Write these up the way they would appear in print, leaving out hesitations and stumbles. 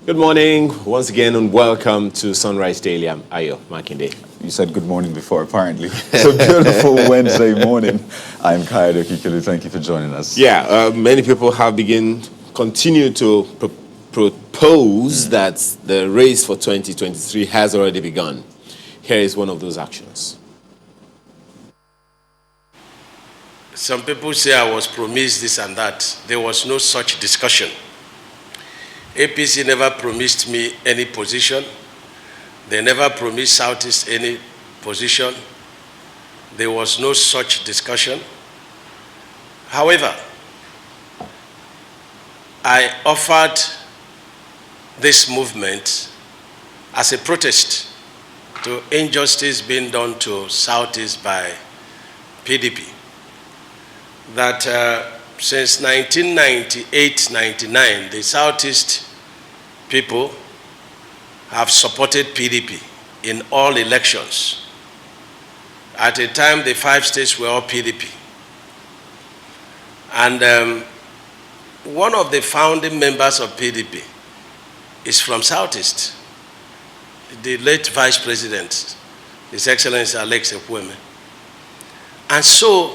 Good morning, once again, and welcome to Sunrise Daily. I'm Ayo Makinde. You said good morning before, apparently. It's a beautiful Wednesday morning. I'm Kayode Kikulu. Thank you for joining us. Yeah, many people have continue to propose that the race for 2023 has already begun. Here is one of those actions. Some people say I was promised this and that. There was no such discussion. APC never promised me any position. They never promised Southeast any position. There was no such discussion. However, I offered this movement as a protest to injustice being done to Southeast by PDP. That since 1998-99, the Southeast people have supported PDP in all elections. At a time, the 5 states were all PDP. And one of the founding members of PDP is from Southeast, the late Vice President, His Excellency Alex Ekwueme. And so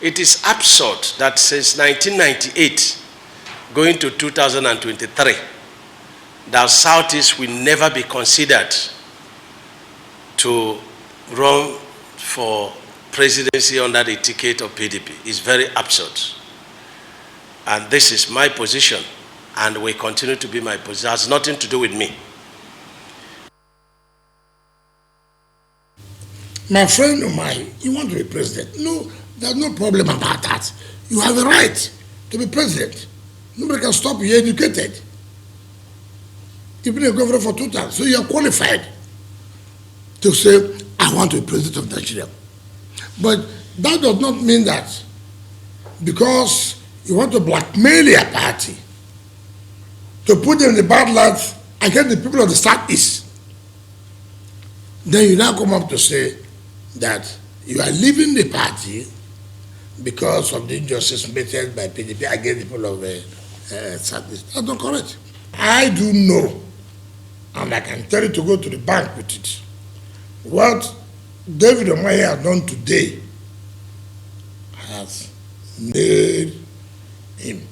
it is absurd that since 1998, going to 2023, that Southeast will never be considered to run for presidency under the ticket of PDP. It's very absurd. And this is my position, and will continue to be my position. It has nothing to do with me. My friend of mine, you want to be president? No, there's no problem about that. You have a right to be president. Nobody can stop you. You're educated. You've been a governor for 2 times, so you're qualified to say, I want to be president of Nigeria. But that does not mean that because you want to blackmail your party to put them in the bad light against the people of the Southeast, then you now come up to say that you are leaving the party because of the injustice committed by PDP against the people of Southeast. That's not correct. I do know, and I can tell you to go to the bank with it, what David Omaye has done today has made him.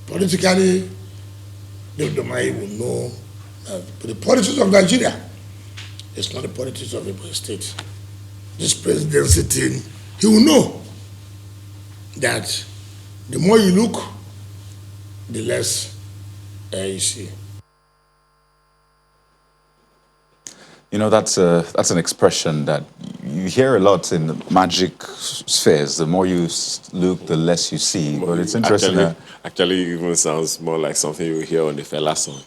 Politically, David Omaye will know that the politics of Nigeria is not the politics of Imo State. This presidency thing, he will know that the more you look, the less you see. You know, that's an expression that you hear a lot in the magic spheres. The more you look, the less you see. But it's interesting. Actually, it even sounds more like something you hear on the Fela song.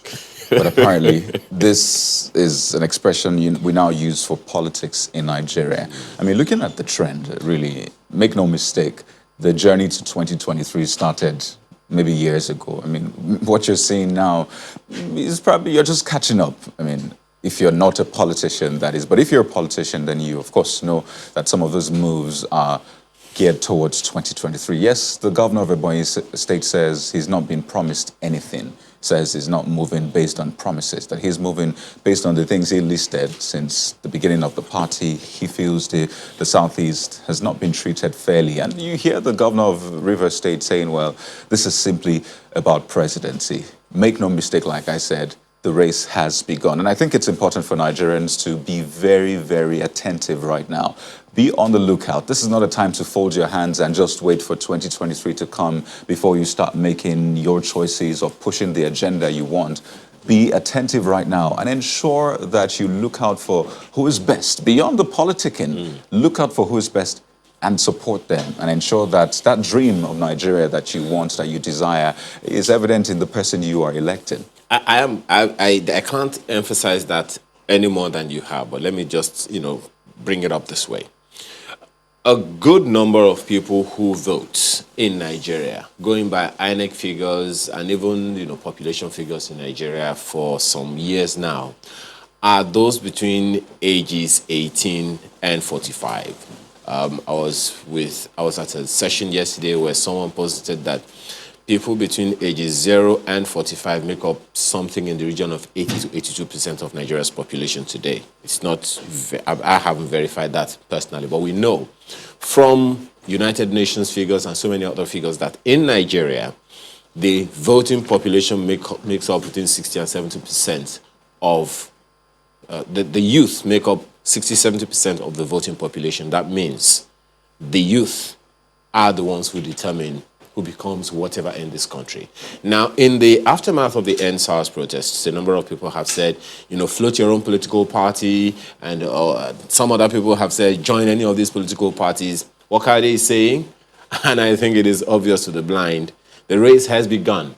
But apparently, this is an expression we now use for politics in Nigeria. I mean, looking at the trend, really, make no mistake, the journey to 2023 started maybe years ago. I mean, what you're seeing now is probably you're just catching up. I mean, if you're not a politician, that is. But if you're a politician, then you, of course, know that some of those moves are geared towards 2023. Yes, the governor of Ebonyi State says he's not been promised anything, says he's not moving based on promises, that he's moving based on the things he listed since the beginning of the party. He feels the Southeast has not been treated fairly. And you hear the governor of Rivers State saying, well, this is simply about presidency. Make no mistake, like I said, the race has begun. And I think it's important for Nigerians to be very, very attentive right now. Be on the lookout. This is not a time to fold your hands and just wait for 2023 to come before you start making your choices or pushing the agenda you want. Be attentive right now and ensure that you look out for who is best. Beyond the politicking, look out for who is best and support them and ensure that that dream of Nigeria that you want, that you desire, is evident in the person you are electing. I can't emphasize that any more than you have, but let me just, bring it up this way. A good number of people who vote in Nigeria, going by INEC figures and even, population figures in Nigeria for some years now, are those between ages 18 and 45. I was at a session yesterday where someone posted that people between ages 0 and 45 make up something in the region of 80 to 82% of Nigeria's population today. It's not, I haven't verified that personally, but we know from United Nations figures and so many other figures that in Nigeria, the voting population makes up between 60 and 70% of, the youth make up 60-70% of the voting population. That means the youth are the ones who determine who becomes whatever in this country. Now, in the aftermath of the NSAS protests, a number of people have said, float your own political party, and some other people have said, join any of these political parties. What are they saying? And I think it is obvious to the blind. The race has begun.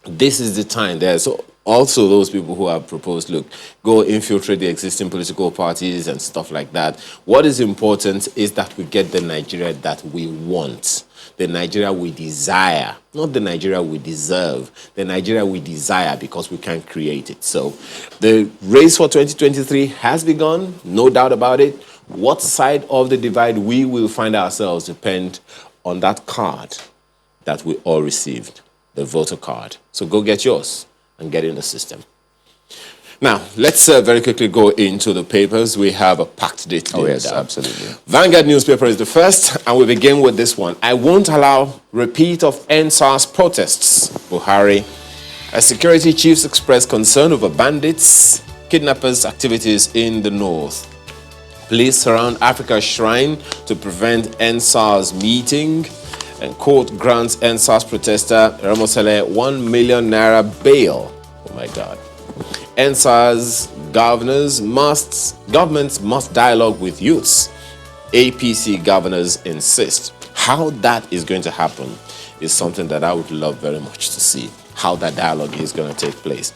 This is the time. There's also those people who have proposed, look, go infiltrate the existing political parties and stuff like that. What is important is that we get the Nigeria that we want. The Nigeria we desire, not the Nigeria we deserve, the Nigeria we desire because we can create it. So the race for 2023 has begun, no doubt about it. What side of the divide we will find ourselves depend on that card that we all received, the voter card. So go get yours and get in the system. Now, let's very quickly go into the papers. We have a packed day today. Oh, yes, absolutely. Vanguard newspaper is the first, and we begin with this one. I won't allow repeat of NSAS protests. Buhari. As security chiefs express concern over bandits, kidnappers' activities in the north. Police surround Africa Shrine to prevent NSAS meeting. And court grants NSAS protester Ramosele 1 million naira bail. Oh my God. NSAS governments must dialogue with youths. APC governors insist. How that is going to happen is something that I would love very much to see. How that dialogue is going to take place.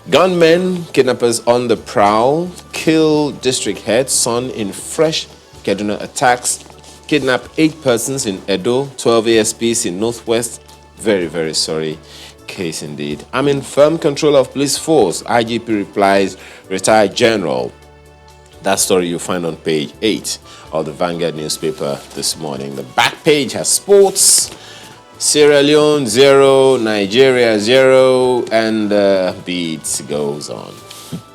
Gunmen, kidnappers on the prowl, kill district head, son in fresh Kaduna attacks. Kidnap 8 persons in Edo, 12 ASPs in Northwest. Very, very sorry case indeed. I'm in firm control of police force. IGP replies, retired general. That story you'll find on page 8 of the Vanguard newspaper this morning. The back page has sports. Sierra Leone 0, Nigeria 0, and beat goes on.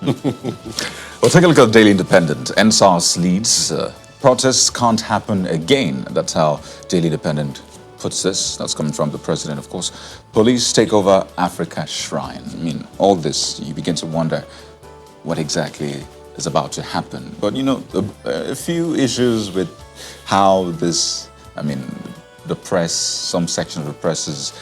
Well, take a look at the Daily Independent. NSAS leads. Protests can't happen again. That's how Daily Independent puts this. That's coming from the president, of course. Police take over Africa Shrine. I mean, all this, you begin to wonder what exactly is about to happen. But, a few issues with how this, the press, some section of the press is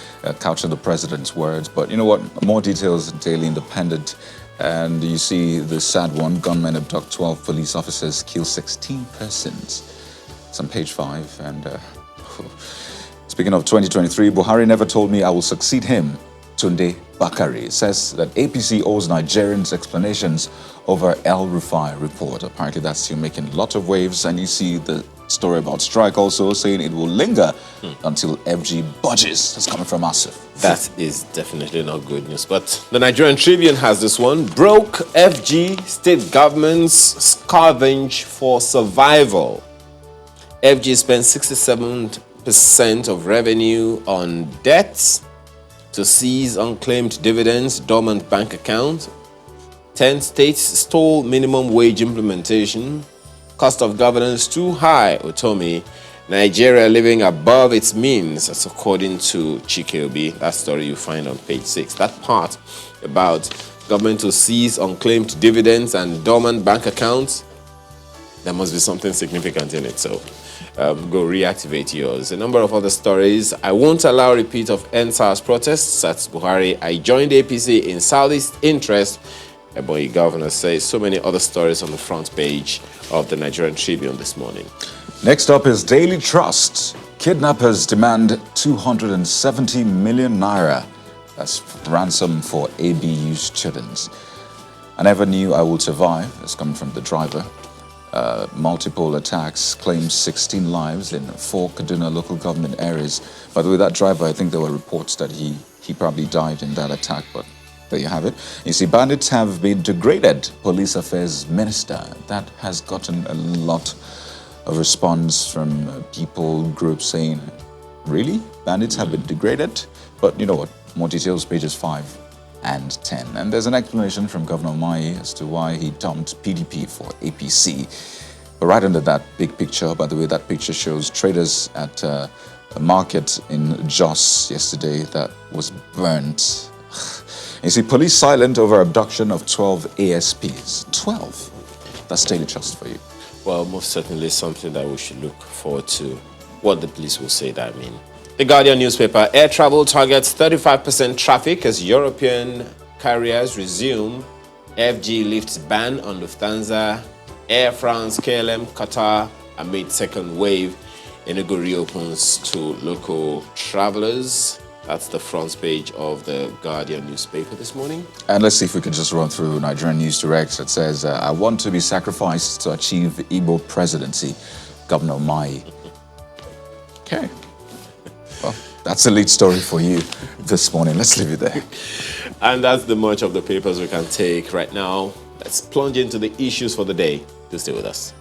couching the president's words. But you know what? More details in Daily Independent. And you see the sad one, gunmen abduct 12 police officers, kill 16 persons. It's on page 5. And speaking of 2023, Buhari never told me I will succeed him. Tunde Bakari says that APC owes Nigerians explanations over El Rufai report. Apparently that's still making a lot of waves. And you see the story about strike also saying it will linger until FG budges. That's coming from Asif. That is definitely not good news. But the Nigerian Tribune has this one. Broke FG, state governments scavenge for survival. FG spent 67% of revenue on debts to seize unclaimed dividends, dormant bank accounts. 10 states stole minimum wage implementation. Cost of governance too high, Otomi. Nigeria living above its means, that's according to Chikeobi. That story you find on page 6. That part about government to seize unclaimed dividends and dormant bank accounts, there must be something significant in it. So go reactivate yours. A number of other stories. I won't allow repeat of NSAS protests. That's Buhari. I joined APC in Southeast interest. Ebonyi governor says. So many other stories on the front page of the Nigerian Tribune this morning. Next up is Daily Trust. Kidnappers demand 270 million naira. That's ransom for ABU students. I never knew I would survive. That's coming from the driver. Multiple attacks, claims 16 lives in 4 Kaduna local government areas. By the way, that driver, I think there were reports that he probably died in that attack, but there you have it. You see, bandits have been degraded. Police Affairs Minister. That has gotten a lot of response from people, groups saying, really? bandits have been degraded. But you know what? More details, pages 5 and 10. And there's an explanation from Governor Mai as to why he dumped PDP for APC. But right under that big picture, by the way, that picture shows traders at a market in Jos yesterday that was burnt. You see, police silent over abduction of 12 ASPs. 12? That's daily trust for you. Well, most certainly something that we should look forward to. What the police will say that mean. The Guardian newspaper, air travel targets 35% traffic as European carriers resume. FG lifts ban on Lufthansa. Air France, KLM, Qatar amid second wave. Enugu reopens to local travelers. That's the front page of the Guardian newspaper this morning. And let's see if we can just run through Nigerian News Direct. It says, I want to be sacrificed to achieve Igbo presidency. Governor Mai. Okay. Well, that's a lead story for you this morning. Let's leave it there. And that's the much of the papers we can take right now. Let's plunge into the issues for the day. Do stay with us.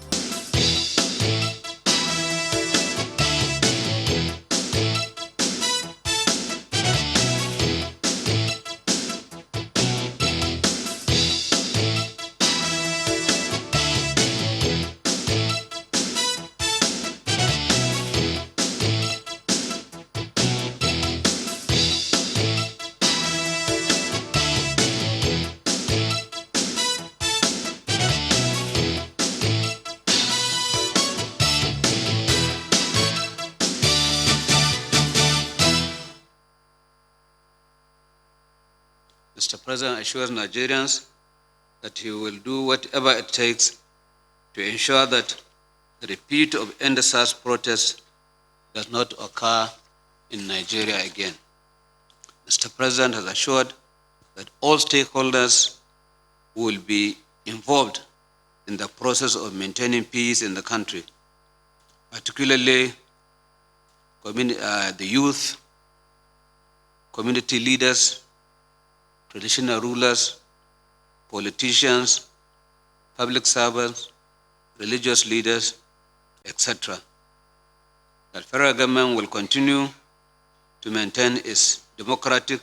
Mr. President assures Nigerians that he will do whatever it takes to ensure that the repeat of EndSARS protests does not occur in Nigeria again. Mr. President has assured that all stakeholders will be involved in the process of maintaining peace in the country, particularly the youth, community leaders, traditional rulers, politicians, public servants, religious leaders, etc. That federal government will continue to maintain its democratic,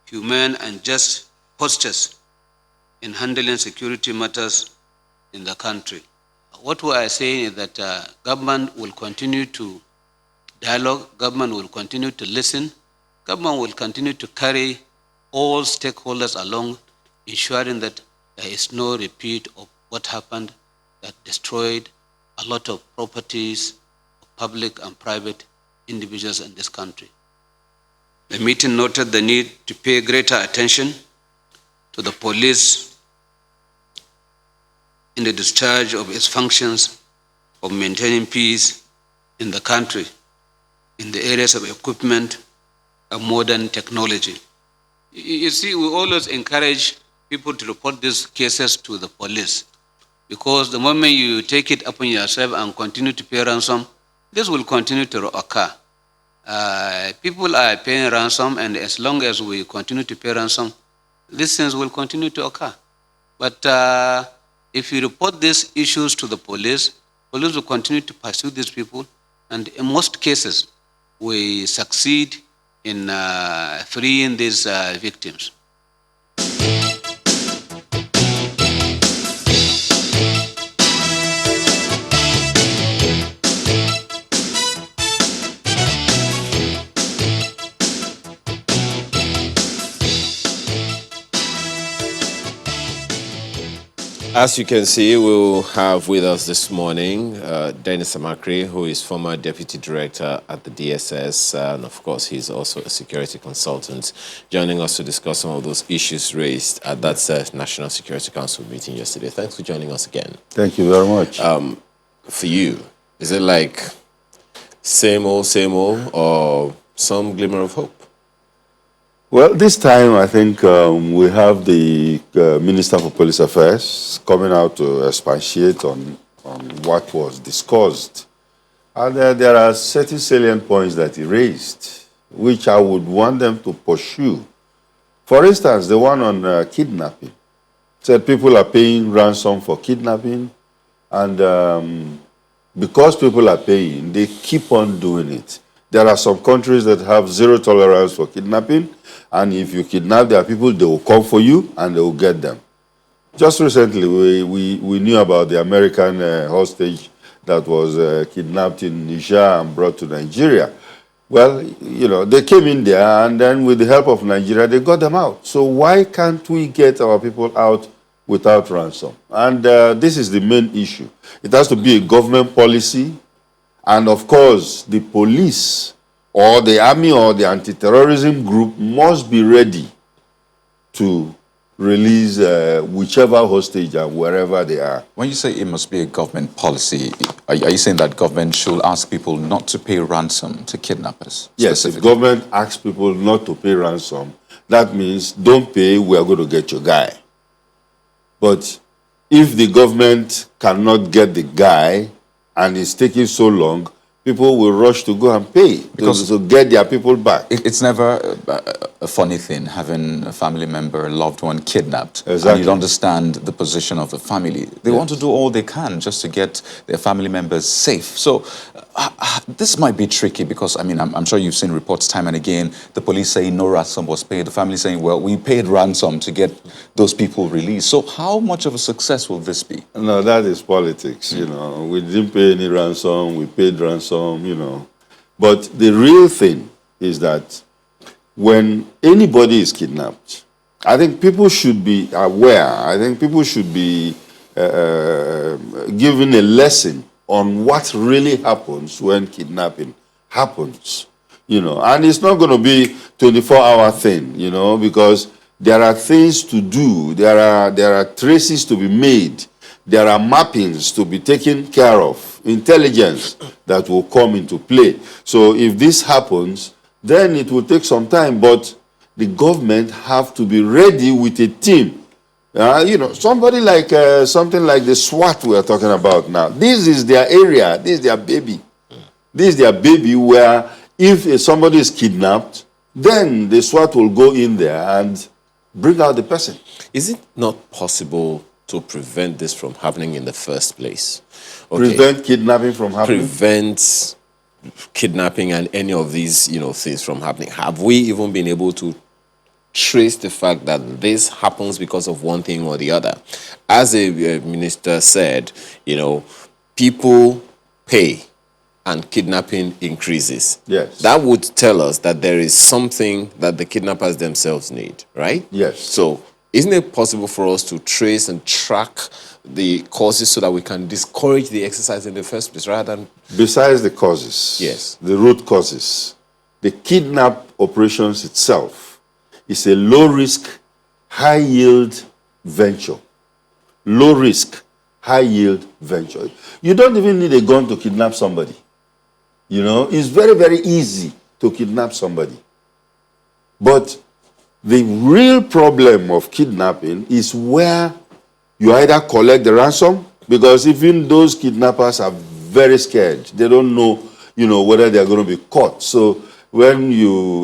humane, and just postures in handling security matters in the country. What we are saying is that government will continue to dialogue, government will continue to listen, government will continue to carry all stakeholders along, ensuring that there is no repeat of what happened that destroyed a lot of properties of public and private individuals in this country. The meeting noted the need to pay greater attention to the police in the discharge of its functions of maintaining peace in the country in the areas of equipment and modern technology. You see, we always encourage people to report these cases to the police, because the moment you take it upon yourself and continue to pay ransom, this will continue to occur. People are paying ransom, and as long as we continue to pay ransom, these things will continue to occur. But if you report these issues to the police will continue to pursue these people, and in most cases, we succeed in freeing these victims. As you can see, we'll have with us this morning Dennis Amakri, who is former Deputy Director at the DSS, and of course, he's also a security consultant, joining us to discuss some of those issues raised at that National Security Council meeting yesterday. Thanks for joining us again. Thank you very much. For you, is it like same old, or some glimmer of hope? Well, this time I think we have the Minister for Police Affairs coming out to expatiate on what was discussed. And there are certain salient points that he raised, which I would want them to pursue. For instance, the one on kidnapping. Said people are paying ransom for kidnapping, and because people are paying, they keep on doing it. There are some countries that have zero tolerance for kidnapping, and if you kidnap their people, they will come for you and they will get them. Just recently, we knew about the American hostage that was kidnapped in Niger and brought to Nigeria. Well, you know, they came in there, and then with the help of Nigeria, they got them out. So why can't we get our people out without ransom? And this is the main issue. It has to be a government policy, and of course, the police or the army or the anti-terrorism group must be ready to release whichever hostage and wherever they are. When you say it must be a government policy, are you saying that government should ask people not to pay ransom to kidnappers? Yes, if government asks people not to pay ransom, that means don't pay, we are going to get your guy. But if the government cannot get the guy and it's taking so long, people will rush to go and pay because to get their people back. It's never a funny thing having a family member, a loved one kidnapped. Exactly. And you understand the position of the family. They want to do all they can just to get their family members safe. So this might be tricky because, I mean, I'm sure you've seen reports time and again, the police saying no ransom was paid, the family saying, well, we paid ransom to get those people released. So how much of a success will this be? No, that is politics, you know. We didn't pay any ransom, we paid ransom, you know. But the real thing is that when anybody is kidnapped, I think people should be aware. I think people should be given a lesson on what really happens when kidnapping happens, you know. And it's not going to be 24-hour thing, you know, because there are things to do. There are traces to be made. There are mappings to be taken care of, intelligence that will come into play. So if this happens, then it will take some time, but the government have to be ready with a team. You know, somebody like, something like the SWAT we are talking about now. This is their area, this is their baby. This is their baby where if somebody is kidnapped, then the SWAT will go in there and bring out the person. Is it not possible to prevent this from happening in the first place? Prevent kidnapping from happening? Prevent kidnapping and any of these, you know, things from happening. Have we even been able to trace the fact that this happens because of one thing or the other? As a minister said, you know, people pay and kidnapping increases. Yes. That would tell us that there is something that the kidnappers themselves need, right? Yes. So isn't it possible for us to trace and track the causes so that we can discourage the exercise in the first place rather than... Besides the causes, yes, the root causes, the kidnap operations itself is a low-risk, high-yield venture. Low-risk, high-yield venture. You don't even need a gun to kidnap somebody. You know, it's very, very easy to kidnap somebody. But the real problem of kidnapping is where you either collect the ransom, because even those kidnappers are very scared. They don't know, you know, whether they're going to be caught. So when you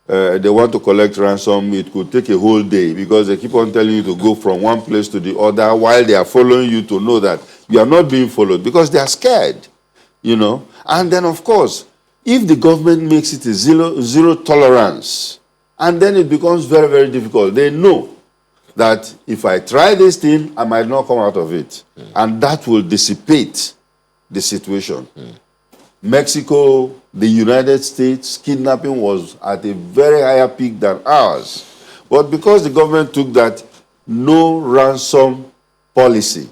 they want to collect ransom, it could take a whole day because they keep on telling you to go from one place to the other while they are following you to know that you are not being followed because they are scared, you know. And then, of course, if the government makes it a zero tolerance, and then it becomes very, very difficult. They know that if I try this thing, I might not come out of it. And that will dissipate the situation. Mexico, the United States, kidnapping was at a very higher peak than ours. But because the government took that no ransom policy,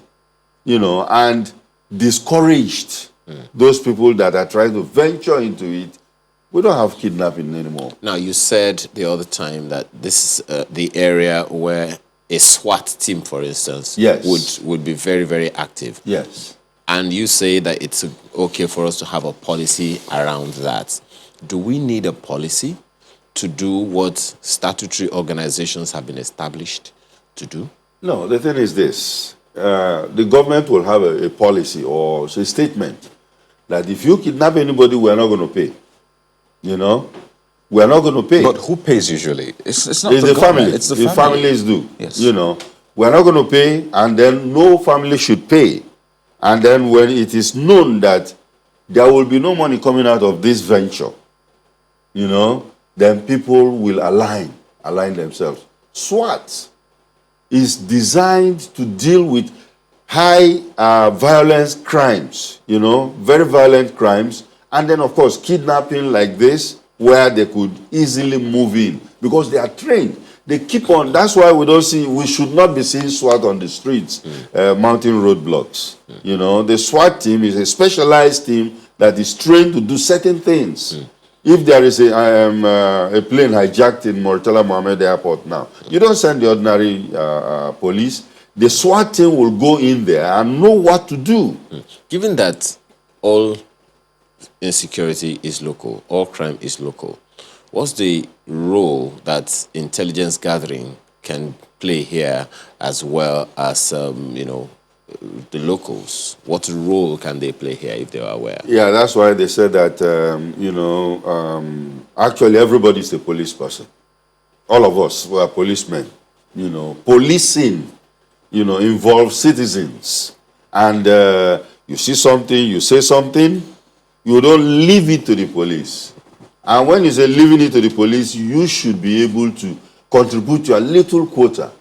you know, and discouraged those people that are trying to venture into it, we don't have kidnapping anymore. Now, you said the other time that this is the area where a SWAT team, for instance, yes, would be very, very active. Yes. And you say that it's okay for us to have a policy around that. Do we need a policy to do what statutory organizations have been established to do? No, the thing is this. The government will have a policy or a statement that if you kidnap anybody, we are not going to pay. You know? We are not going to pay. But who pays usually? It's not it's the family. It's the family. Families do. Yes. You know? We are not going to pay, and then no family should pay. And then when it is known that there will be no money coming out of this venture, then people will align themselves. SWAT is designed to deal with high violence crimes, very violent crimes, and then of course kidnapping like this, where they could easily move in because they are trained. They keep on. That's why we should not be seeing SWAT on the streets, mounting roadblocks. The SWAT team is a specialized team that is trained to do certain things. If there is a plane hijacked in Murtala Mohammed Airport now, you don't send the ordinary police. The SWAT team will go in there and know what to do. Given that all insecurity is local, all crime is local, what's the role that intelligence gathering can play here as well as, the locals? What role can they play here if they are aware? Yeah, that's why they said that, actually everybody's a police person. All of us, we are policemen. Policing, involves citizens. And you see something, you say something, you don't leave it to the police. And when you say leaving it to the police, you should be able to contribute your little quota.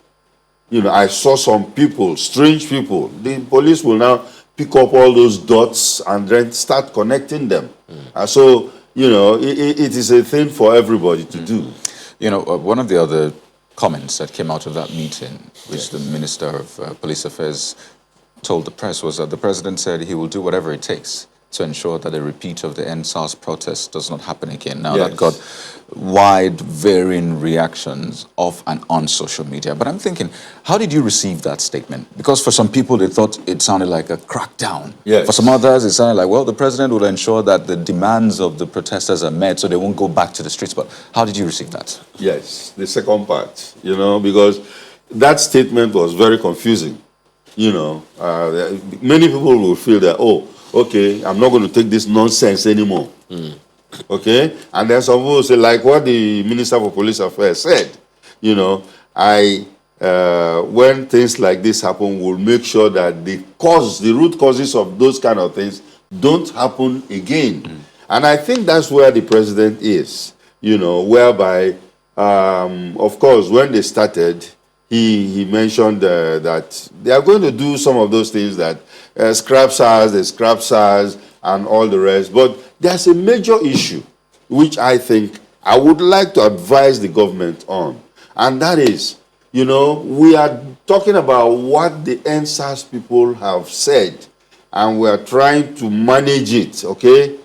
I saw some people, strange people. The police will now pick up all those dots and then start connecting them. So, it is a thing for everybody to do. One of the other comments that came out of that meeting, which the Minister of Police Affairs told the press, was that the president said he will do whatever it takes to ensure that a repeat of the EndSARS protest does not happen again. Now, that got wide varying reactions off and on social media. But I'm thinking, how did you receive that statement? Because for some people, they thought it sounded like a crackdown. Yes. For some others, it sounded like, well, the president will ensure that the demands of the protesters are met so they won't go back to the streets. But how did you receive that? Yes, the second part, because that statement was very confusing. Many people will feel that, okay, I'm not going to take this nonsense anymore. Okay? And then some people say, like what the Minister for Police Affairs said, when things like this happen, we'll make sure that the root causes of those kind of things don't happen again. And I think that's where the president is, whereby, of course, when they started, he mentioned that they are going to do some of those things that scrap SARS, and all the rest. But there's a major issue which I think I would like to advise the government on. And that is, we are talking about what the EndSARS people have said, and we are trying to manage it, okay?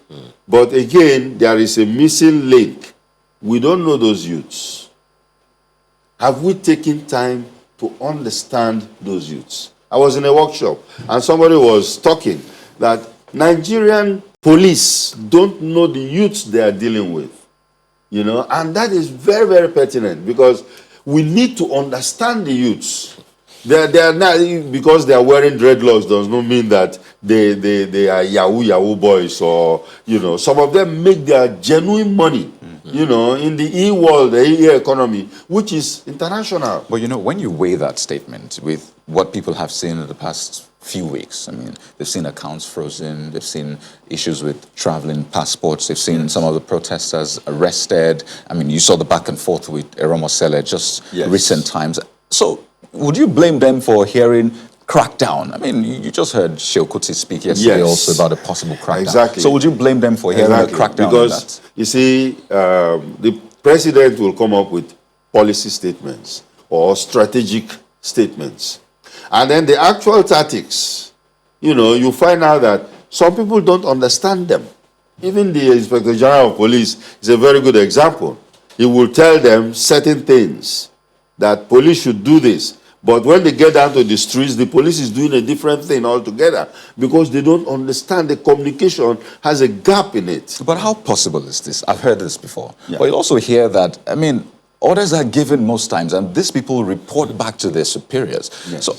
But again, there is a missing link. We don't know those youths. Have we taken time to understand those youths? I was in a workshop and somebody was talking that Nigerian police don't know the youths they are dealing with, and that is very, very pertinent because we need to understand the youths. They are not, because they are wearing dreadlocks does not mean that they are Yahoo boys or, some of them make their genuine money. In the e-world, the e-economy, which is international. But when you weigh that statement with what people have seen in the past few weeks, they've seen accounts frozen, they've seen issues with traveling passports, they've seen some of the protesters arrested. You saw the back and forth with Eromosele just recent times. So would you blame them for hearing crackdown? You just heard Sheokoti speak yesterday also about a possible crackdown. Exactly. So would you blame them for hearing a crackdown? Because, you see, the president will come up with policy statements or strategic statements. And then the actual tactics, you find out that some people don't understand them. Even the Inspector General of Police is a very good example. He will tell them certain things, that police should do this. But when they get down to the streets, the police is doing a different thing altogether because they don't understand the communication has a gap in it. But how possible is this? I've heard this before. Yeah. But you also hear that, orders are given most times and these people report back to their superiors. Yes. So,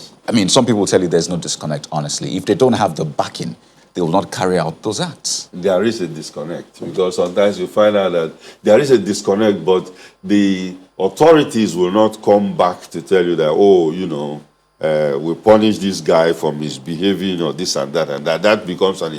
some people tell you there's no disconnect, honestly. If they don't have the backing, they will not carry out those acts. There is a disconnect because sometimes you find out that there is a disconnect, but the authorities will not come back to tell you that, we punish this guy from his behavior or this and that, that becomes an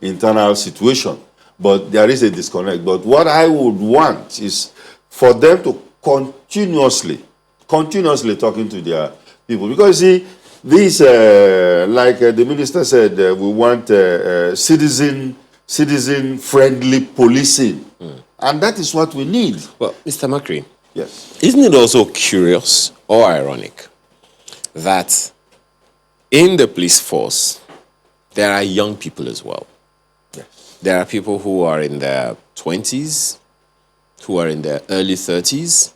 internal situation. But there is a disconnect. But what I would want is for them to continuously talking to their people. Because you see, this, like the minister said, we want citizen-friendly policing. And that is what we need. Well, Mr. Makri, Yes. isn't it also curious or ironic that in the police force, there are young people as well? Yes. There are people who are in their 20s, who are in their early 30s.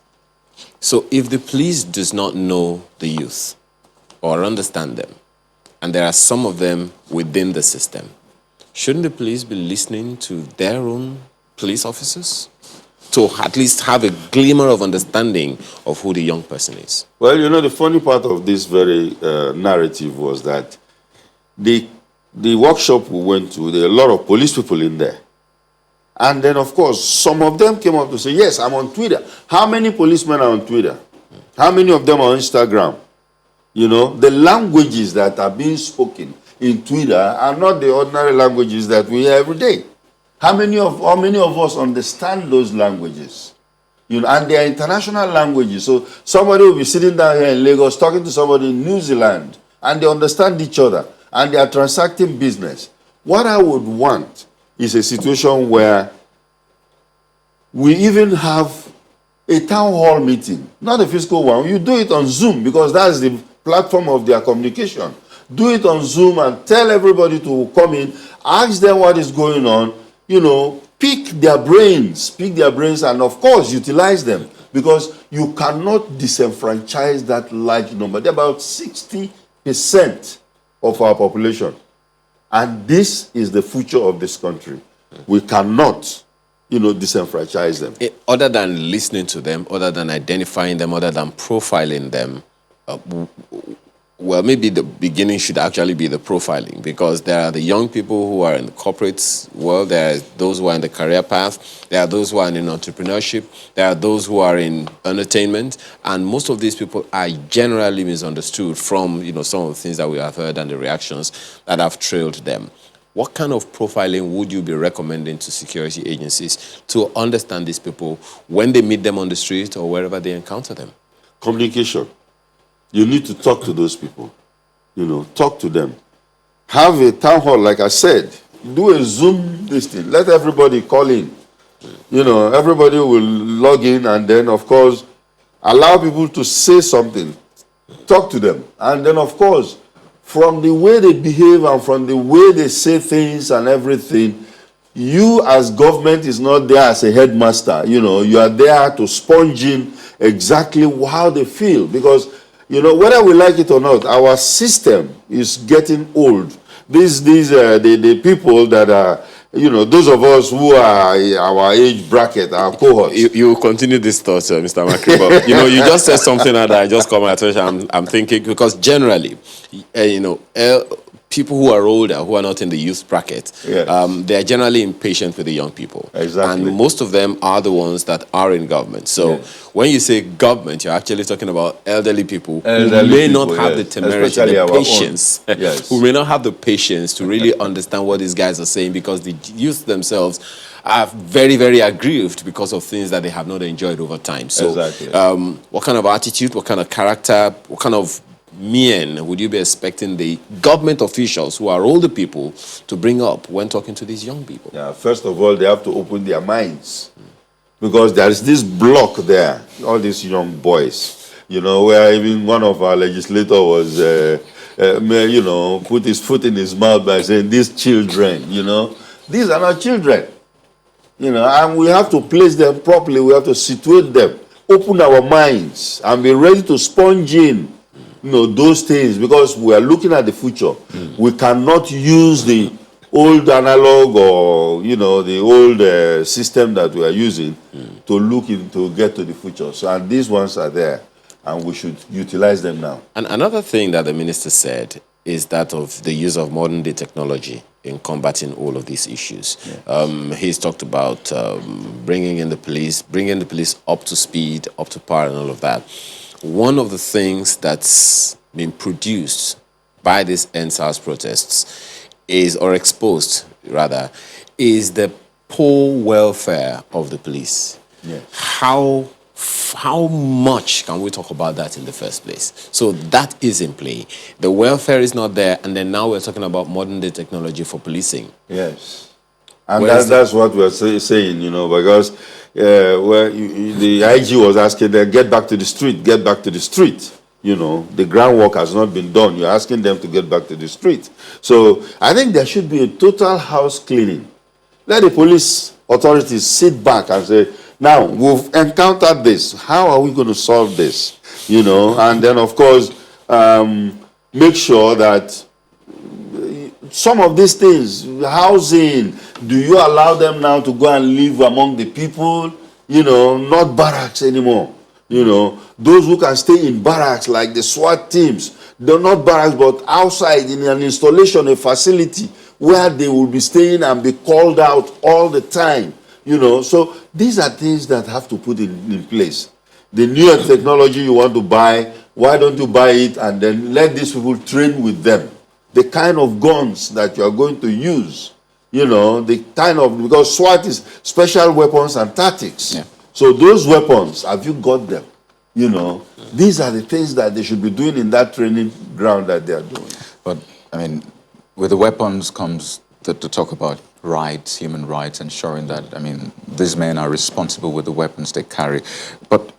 So if the police does not know the youth or understand them, and there are some of them within the system, shouldn't the police be listening to their own police officers to at least have a glimmer of understanding of who the young person is? Well, you know, the funny part of this very narrative was that the workshop we went to, there are a lot of police people in there. And then, of course, some of them came up to say, yes, I'm on Twitter. How many policemen are on Twitter? How many of them are on Instagram? You know, the languages that are being spoken in Twitter are not the ordinary languages that we hear every day. How many of us understand those languages? You know, and they are international languages. So somebody will be sitting down here in Lagos talking to somebody in New Zealand, and they understand each other, and they are transacting business. What I would want is a situation where we even have a town hall meeting, not a physical one. You do it on Zoom because that's the platform of their communication. Do it on Zoom and tell everybody to come in, ask them what is going on, you know, pick their brains, and of course utilize them, because you cannot disenfranchise that large number. They're about 60% of our population. And this is the future of this country. We cannot, you know, disenfranchise them. Other than listening to them, other than identifying them, other than profiling them, well, maybe the beginning should actually be the profiling, because there are the young people who are in the corporate world, there are those who are in the career path, there are those who are in entrepreneurship, there are those who are in entertainment, and most of these people are generally misunderstood from, you know, some of the things that we have heard and the reactions that have trailed them. What kind of profiling would you be recommending to security agencies to understand these people when they meet them on the street or wherever they encounter them? Communication. You need to talk to those people. You know, talk to them. Have a town hall, like I said. Do a Zoom listing. Let everybody call in. You know, everybody will log in, and then, of course, allow people to say something. Talk to them. And then, of course, from the way they behave and from the way they say things and everything, you as government is not there as a headmaster. You know, you are there to sponge in exactly how they feel, because, you know, whether we like it or not, our system is getting old. The people that are, you know, those of us who are our age bracket, our cohorts. You continue this thought, Mr. Makri, but, you know, you just said something that I just caught my attention. I'm thinking, because generally, you know, people who are older, who are not in the youth bracket, Yes. they are generally impatient with the young people. Exactly. And most of them are the ones that are in government. So Yes. when you say government, you're actually talking about elderly people who Elderly may people, not have the yes. temerity, Especially the our own. patience, Yes. who may not have the patience to really understand what these guys are saying, because the youth themselves are very, very aggrieved because of things that they have not enjoyed over time. So Exactly. what kind of attitude, what kind of character, what kind of mien would you be expecting the government officials, who are older people, to bring up when talking to these young people? Yeah, first of all, they have to open their minds, because there is this block there, all these young boys, you know, where even one of our legislators was, you know, put his foot in his mouth by saying, these children, you know, these are not children, you know, and we have to place them properly. We have to situate them, open our minds, and be ready to sponge in, you know, those things, because we are looking at the future. We cannot use the old analog or, you know, the old system that we are using to look into, get to the future. So, and these ones are there, and we should utilize them now. And another thing that the minister said is that of the use of modern day technology in combating all of these issues. Yeah. He's talked about bringing the police up to speed, up to par, and all of that. One of the things that's been produced by these NSAS protests or exposed rather, is the poor welfare of the police. Yes. How much can we talk about that in the first place? So that is in play. The welfare is not there, and then now we're talking about modern day technology for policing. Yes. And Where's that's what we're saying, because the IG was asking them, get back to the street, get back to the street. The groundwork has not been done. You're asking them to get back to the street. So I think there should be a total house cleaning. Let the police authorities sit back and say, now, we've encountered this. How are we going to solve this? And then, of course, make sure that some of these things, housing, do you allow them now to go and live among the people? Not barracks anymore. Those who can stay in barracks, like the SWAT teams, they're not barracks, but outside in an installation, a facility where they will be staying and be called out all the time. So these are things that have to put in place. The newer technology you want to buy, why don't you buy it and then let these people train with them? The kind of guns that you are going to use, because SWAT is special weapons and tactics. Yeah. So those weapons, have you got them? These are the things that they should be doing in that training ground that they are doing. But, with the weapons comes to talk about rights, human rights, ensuring that, these men are responsible with the weapons they carry. But,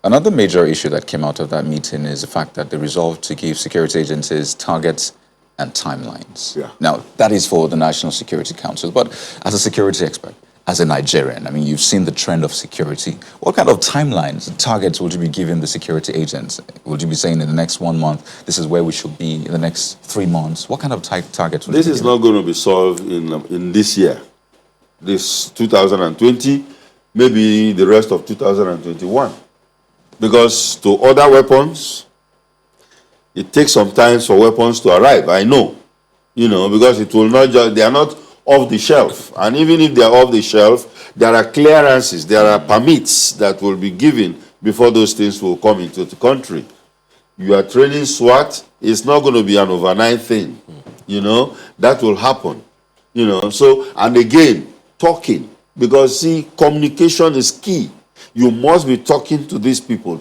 another major issue that came out of that meeting is the fact that they resolved to give security agencies targets and timelines. Yeah. Now, that is for the National Security Council. But as a security expert, as a Nigerian, you've seen the trend of security. What kind of timelines, targets would you be giving the security agents? Would you be saying in the next 1 month, this is where we should be in the next 3 months? What kind of targets would This you be is giving? not going to be solved in this year, this 2020, maybe the rest of 2021. Because to order weapons, it takes some time for weapons to arrive, I know. Because it will not just, they are not off the shelf. And even if they are off the shelf, there are clearances, there are permits that will be given before those things will come into the country. You are training SWAT, it's not going to be an overnight thing. That will happen. So, and again, talking. Because, see, communication is key. You must be talking to these people.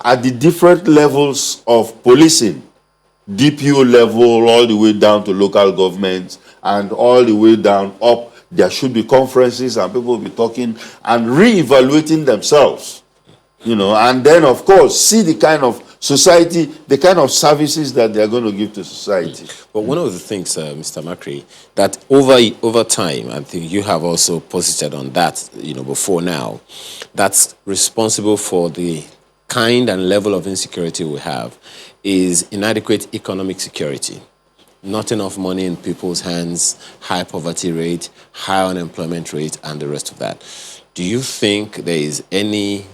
At the different levels of policing. DPO level, all the way down to local governments, and all the way down up, there should be conferences and people will be talking and re-evaluating themselves, and then, of course, see the kind of society, the kind of services that they are going to give to society. But one of the things, Mr. Macri, that over time, I think you have also posited on that, before now, that's responsible for the kind and level of insecurity we have is inadequate economic security. Not enough money in people's hands, high poverty rate, high unemployment rate, and the rest of that. Do you think there is any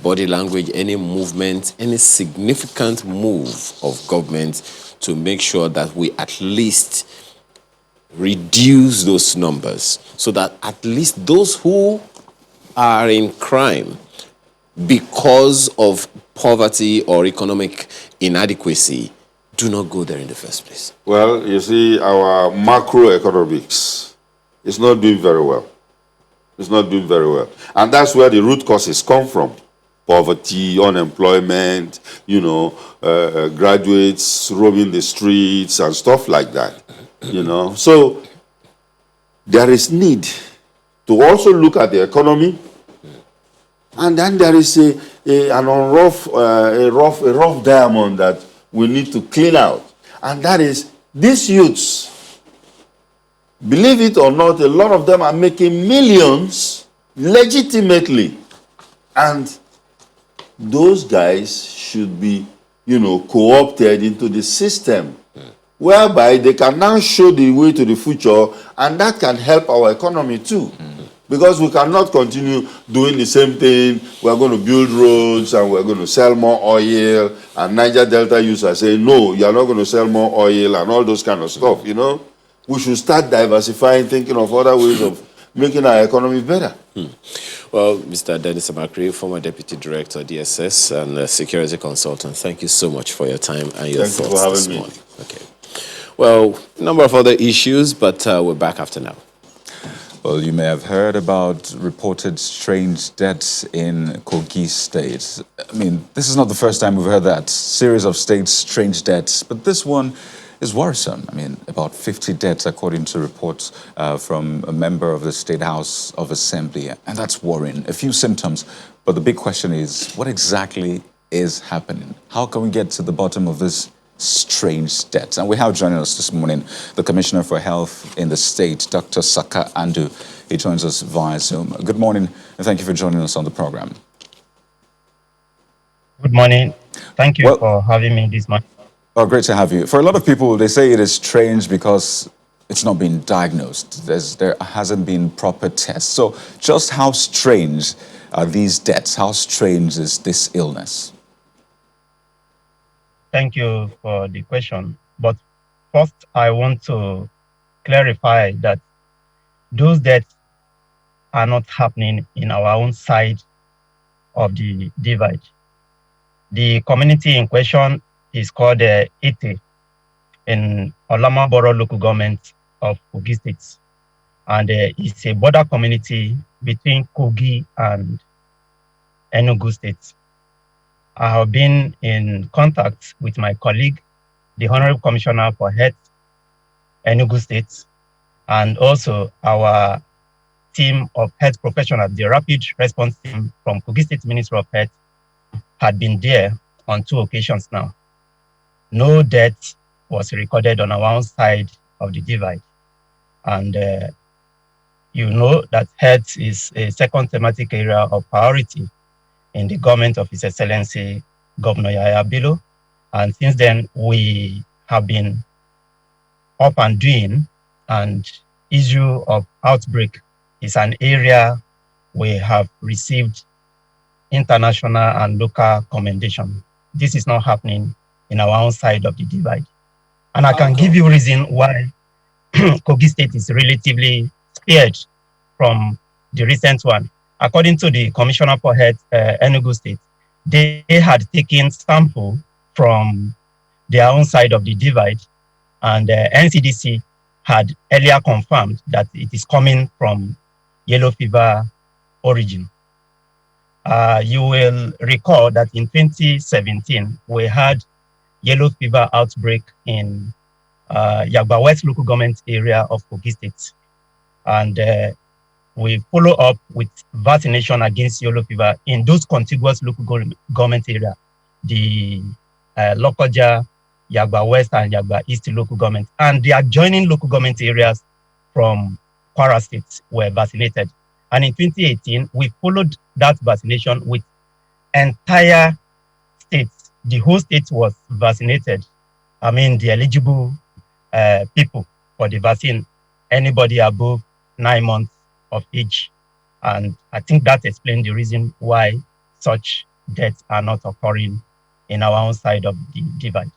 body language, any movement, any significant move of government to make sure that we at least reduce those numbers so that at least those who are in crime because of poverty or economic inadequacy do not go there in the first place? Well, you see, our macroeconomics is not doing very well. It's not doing very well. And that's where the root causes come from. Poverty, unemployment, graduates roaming the streets and stuff like that. So there is need to also look at the economy. And then there is a rough diamond that we need to clean out. And that is these youths. Believe it or not, a lot of them are making millions legitimately. And those guys should be, co-opted into the system, whereby they can now show the way to the future, and that can help our economy too. Because we cannot continue doing the same thing. We're going to build roads and we're going to sell more oil. And Niger Delta users say, no, you're not going to sell more oil and all those kind of stuff, We should start diversifying, thinking of other ways of making our economy better. Well, Mr. Dennis Amakri, former Deputy Director, DSS, and a security consultant, thank you so much for your time and your Thank you thoughts for this having me. morning. Okay. Well, a number of other issues, but we're back after now. Well, you may have heard about reported strange deaths in Kogi State. I mean, this is not the first time we've heard that series of states' strange deaths, but this one is worrisome. I mean, about 50 deaths, according to reports from a member of the State House of Assembly, and that's worrying. A few symptoms, but the big question is, what exactly is happening? How can we get to the bottom of this strange deaths? And we have joining us this morning the Commissioner for Health in the state, Dr. Saka Andu. He joins us via Zoom. Good morning, and thank you for joining us on the program. Good morning. Thank you Well, for having me this morning. Oh, great to have you. For a lot of people, they say it is strange because it's not been diagnosed. There hasn't been proper tests. So just how strange are these deaths? How strange is this illness? Thank you for the question. But first, I want to clarify that those deaths are not happening in our own side of the divide. The community in question is called Ite in Olamaboro local government of Kogi State. And it's a border community between Kogi and Enugu State. I have been in contact with my colleague, the Honorable Commissioner for Health, Enugu State, and also our team of health professionals, the rapid response team from Kogi State Ministry of Health, had been there on 2 occasions now. No death was recorded on our own side of the divide. And you know that health is a second thematic area of priority in the government of His Excellency Governor Yaya Bello. And since then, we have been up and doing, and issue of outbreak is an area we have received international and local commendation. This is not happening in our own side of the divide. And I can give you reason why Kogi State is relatively spared from the recent one. According to the Commissioner for Health, Enugu State, they had taken sample from their own side of the divide, and NCDC had earlier confirmed that it is coming from yellow fever origin. You will recall that in 2017, we had yellow fever outbreak in Yagba West local government area of Kogi State. And we follow up with vaccination against yellow fever in those contiguous local government area, the Lokoja, Yagba West and Yagba East local government, and the adjoining local government areas from Kwara State were vaccinated. And in 2018, we followed that vaccination with entire states. The whole state was vaccinated. I mean, the eligible people for the vaccine, anybody above 9 months of age. And I think that explains the reason why such deaths are not occurring in our own side of the divide.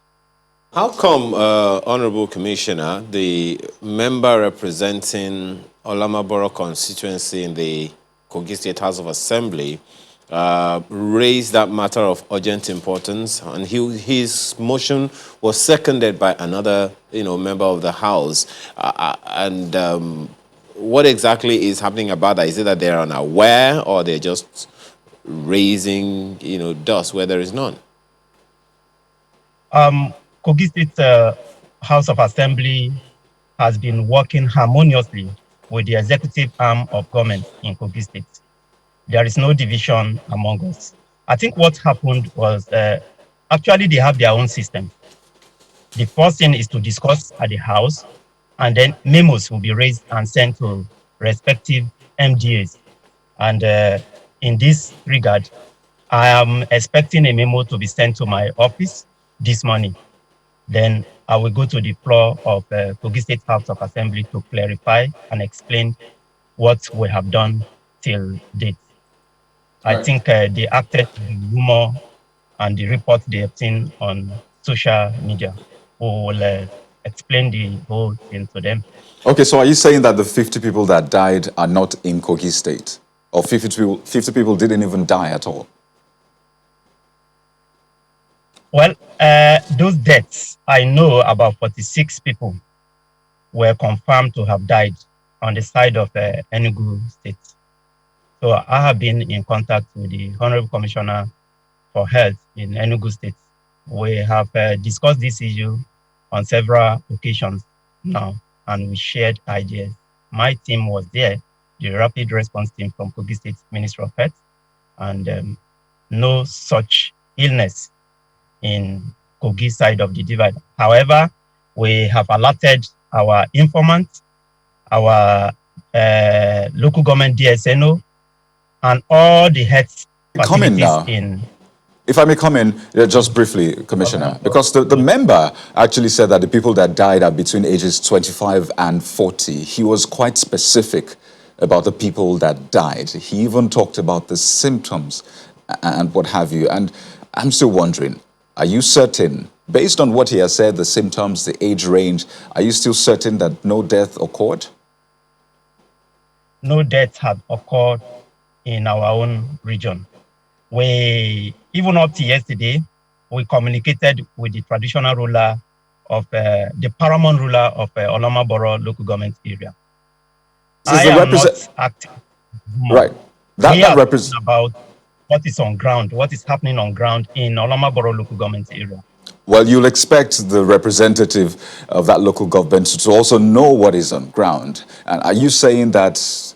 How come, Honorable Commissioner, the member representing Olamaboro constituency in the Kogi State House of Assembly raised that matter of urgent importance, and his motion was seconded by another, member of the House, what exactly is happening about that? Is it that they're unaware, or they're just raising, dust where there is none? Kogi State House of Assembly has been working harmoniously with the executive arm of government in Kogi State. There is no division among us. I think what happened was actually they have their own system. The first thing is to discuss at the House, and then memos will be raised and sent to respective MDAs. And in this regard, I am expecting a memo to be sent to my office this morning. Then I will go to the floor of Kogi State House of Assembly to clarify and explain what we have done till date. I think they acted on the rumor and the report they have seen on social media. We will explain the whole thing to them. Okay, so are you saying that the 50 people that died are not in Kogi State? Or 50 people didn't even die at all? Well, those deaths, I know about 46 people were confirmed to have died on the side of Enugu State. So I have been in contact with the Honorable Commissioner for Health in Enugu State. We have discussed this issue on several occasions now, and we shared ideas. My team was there, the rapid response team from Kogi State Ministry of Health, and no such illness in Kogi side of the divide. However, we have alerted our informants, our local government DSNO, and all the health facilities in. If I may come in just briefly, Commissioner, because the member actually said that the people that died are between ages 25 and 40. He was quite specific about the people that died. He even talked about the symptoms and what have you. And I'm still wondering, are you certain, based on what he has said, the symptoms, the age range, are you still certain that no death occurred? No death had occurred in our own region. We, even up to yesterday, we communicated with the traditional ruler of the paramount ruler of Olamaboro local government area. I am not acting. Right. That represents about what is on ground, what is happening on ground in Olamaboro local government area. Well, you'll expect the representative of that local government to also know what is on ground. And are you saying that,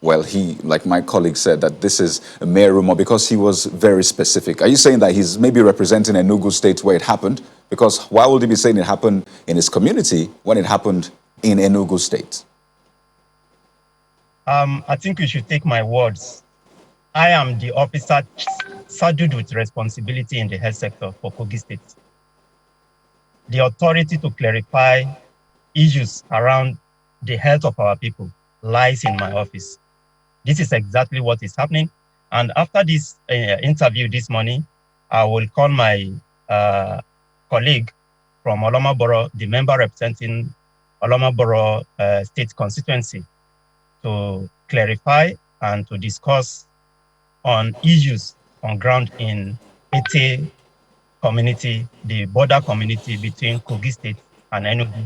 well, he, like my colleague said, that this is a mere rumor because he was very specific? Are you saying that he's maybe representing Enugu State where it happened? Because why would he be saying it happened in his community when it happened in Enugu State? I think you should take my words. I am the officer saddled with responsibility in the health sector for Kogi State. The authority to clarify issues around the health of our people lies in my office. This is exactly what is happening. And after this interview this morning, I will call my colleague from Olamaboro, the member representing Olamaboro State constituency, to clarify and to discuss on issues on ground in Ete community, the border community between Kogi State and Enugu.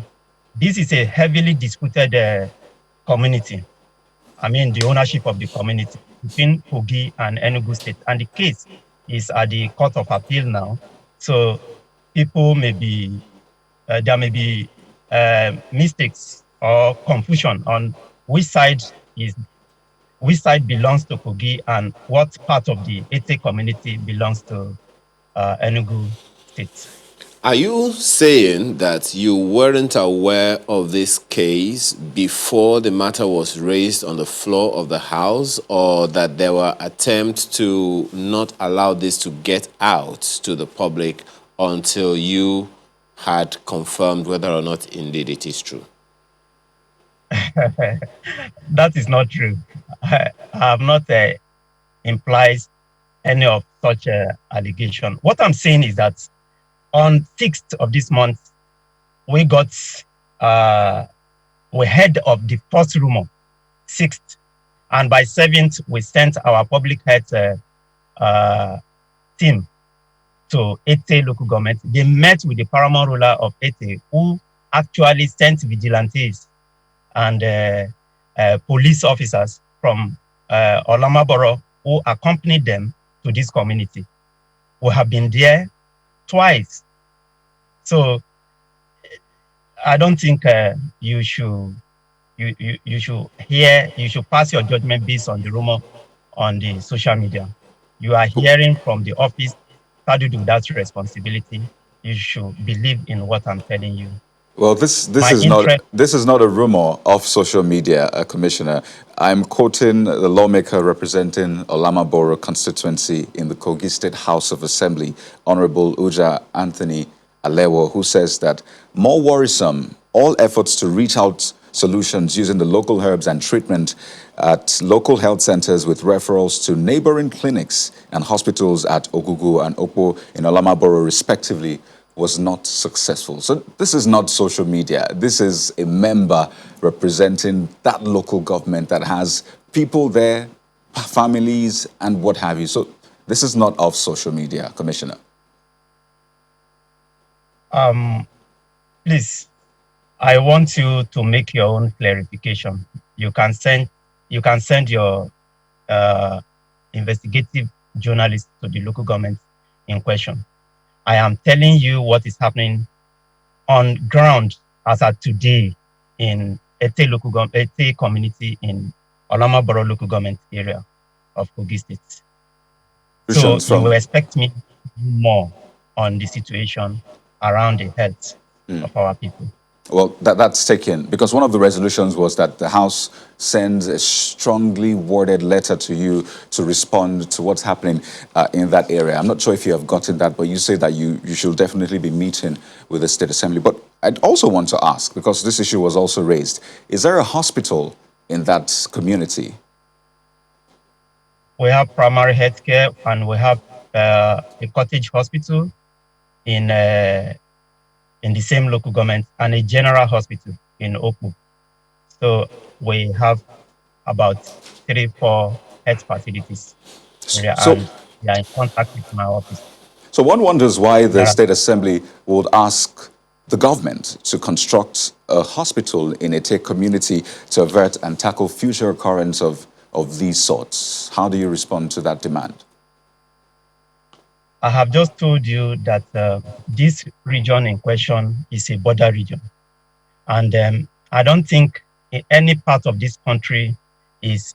This is a heavily disputed community. I mean, the ownership of the community between Kogi and Enugu State. And the case is at the Court of Appeal now. So people may be, there may be mistakes or confusion on which side belongs to Kogi and what part of the Ete community belongs to Enugu State. Are you saying that you weren't aware of this case before the matter was raised on the floor of the House, or that there were attempts to not allow this to get out to the public until you had confirmed whether or not indeed it is true? That is not true. I have not implied any of such allegation. What I'm saying is that on 6th of this month, we got, we heard of the first rumor, 6th. And by 7th, we sent our public health team to Ete local government. They met with the paramount ruler of Ete, who actually sent vigilantes and police officers from Olamaboro, who accompanied them to this community. We have been there twice. So I don't think you should pass your judgment based on the rumor on the social media. You are hearing from the office saddled with that responsibility. You should believe in what I'm telling you. Well, this is not a rumor of social media, Commissioner. I'm quoting the lawmaker representing Olamaboro constituency in the Kogi State House of Assembly, Honorable Uja Anthony Alewo, who says that more worrisome, all efforts to reach out solutions using the local herbs and treatment at local health centers with referrals to neighboring clinics and hospitals at Ogugu and Okpo in Olamaboro respectively was not successful. So this is not social media. This is a member representing that local government that has people there families, and what have you. So this is not off social media, Commissioner. Please, I want you to make your own clarification. You can send your investigative journalist to the local government in question. I am telling you what is happening on ground as at today in Ete community in Olama Borough local government area of Kogi State. So you will expect me more on the situation around the health of our people. Well, that's taken, because one of the resolutions was that the House sends a strongly worded letter to you to respond to what's happening in that area. I'm not sure if you have gotten that, but you say that you should definitely be meeting with the State Assembly. But I'd also want to ask, because this issue was also raised, is there a hospital in that community? We have primary health care, and we have a cottage hospital in the same local government, and a general hospital in Oku. So we have about 3-4 health facilities. And they are in contact with my office. So one wonders why the State Assembly would ask the government to construct a hospital in a tech community to avert and tackle future occurrence of these sorts. How do you respond to that demand? I have just told you that this region in question is a border region. And I don't think any part of this country is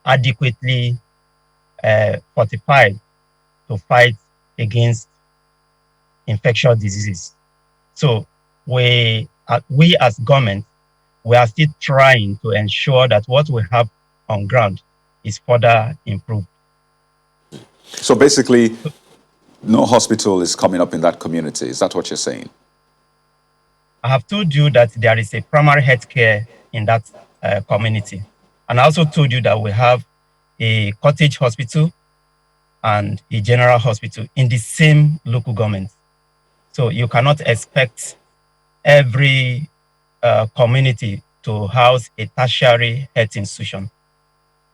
adequately fortified to fight against infectious diseases. So we as government, we are still trying to ensure that what we have on ground is further improved. So basically, no hospital is coming up in that community. Is that what you're saying? I have told you that there is a primary health care in that community. And I also told you that we have a cottage hospital and a general hospital in the same local government. So you cannot expect every community to house a tertiary health institution.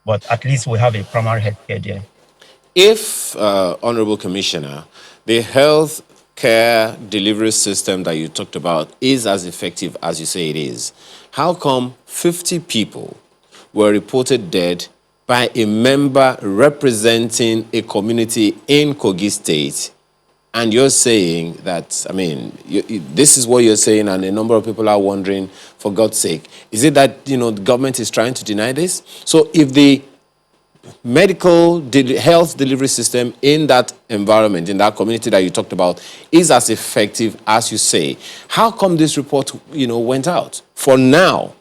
But at least we have a primary health care there. If, Honorable Commissioner, the health care delivery system that you talked about is as effective as you say it is, how come 50 people were reported dead by a member representing a community in Kogi State, and you're saying that, I mean, this is what you're saying, and a number of people are wondering, for God's sake, is it that, the government is trying to deny this? So if the medical health delivery system in that environment, in that community that you talked about, is as effective as you say, how come this report, went out? For now,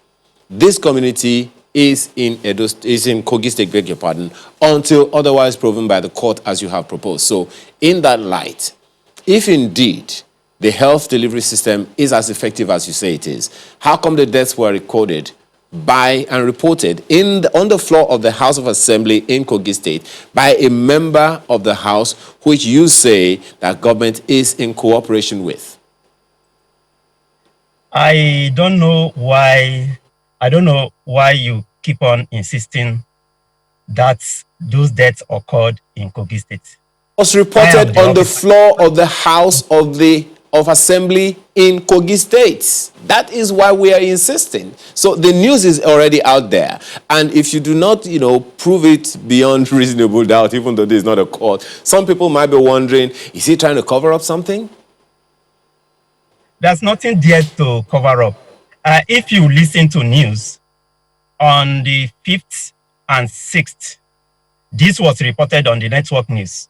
this community is in Kogi State, beg your pardon, until otherwise proven by the court as you have proposed. So in that light, if indeed the health delivery system is as effective as you say it is, how come the deaths were recorded by and reported on the floor of the House of Assembly in Kogi State by a member of the House which you say that government is in cooperation with? I don't know why you keep on insisting that those deaths occurred in Kogi State. Was reported on the floor of the House of Assembly in Kogi State. That is why we are insisting. So the news is already out there. And if you do not, prove it beyond reasonable doubt, even though there is not a court, some people might be wondering, is he trying to cover up something? There's nothing there to cover up. If you listen to news, on the 5th and 6th, this was reported on the network news.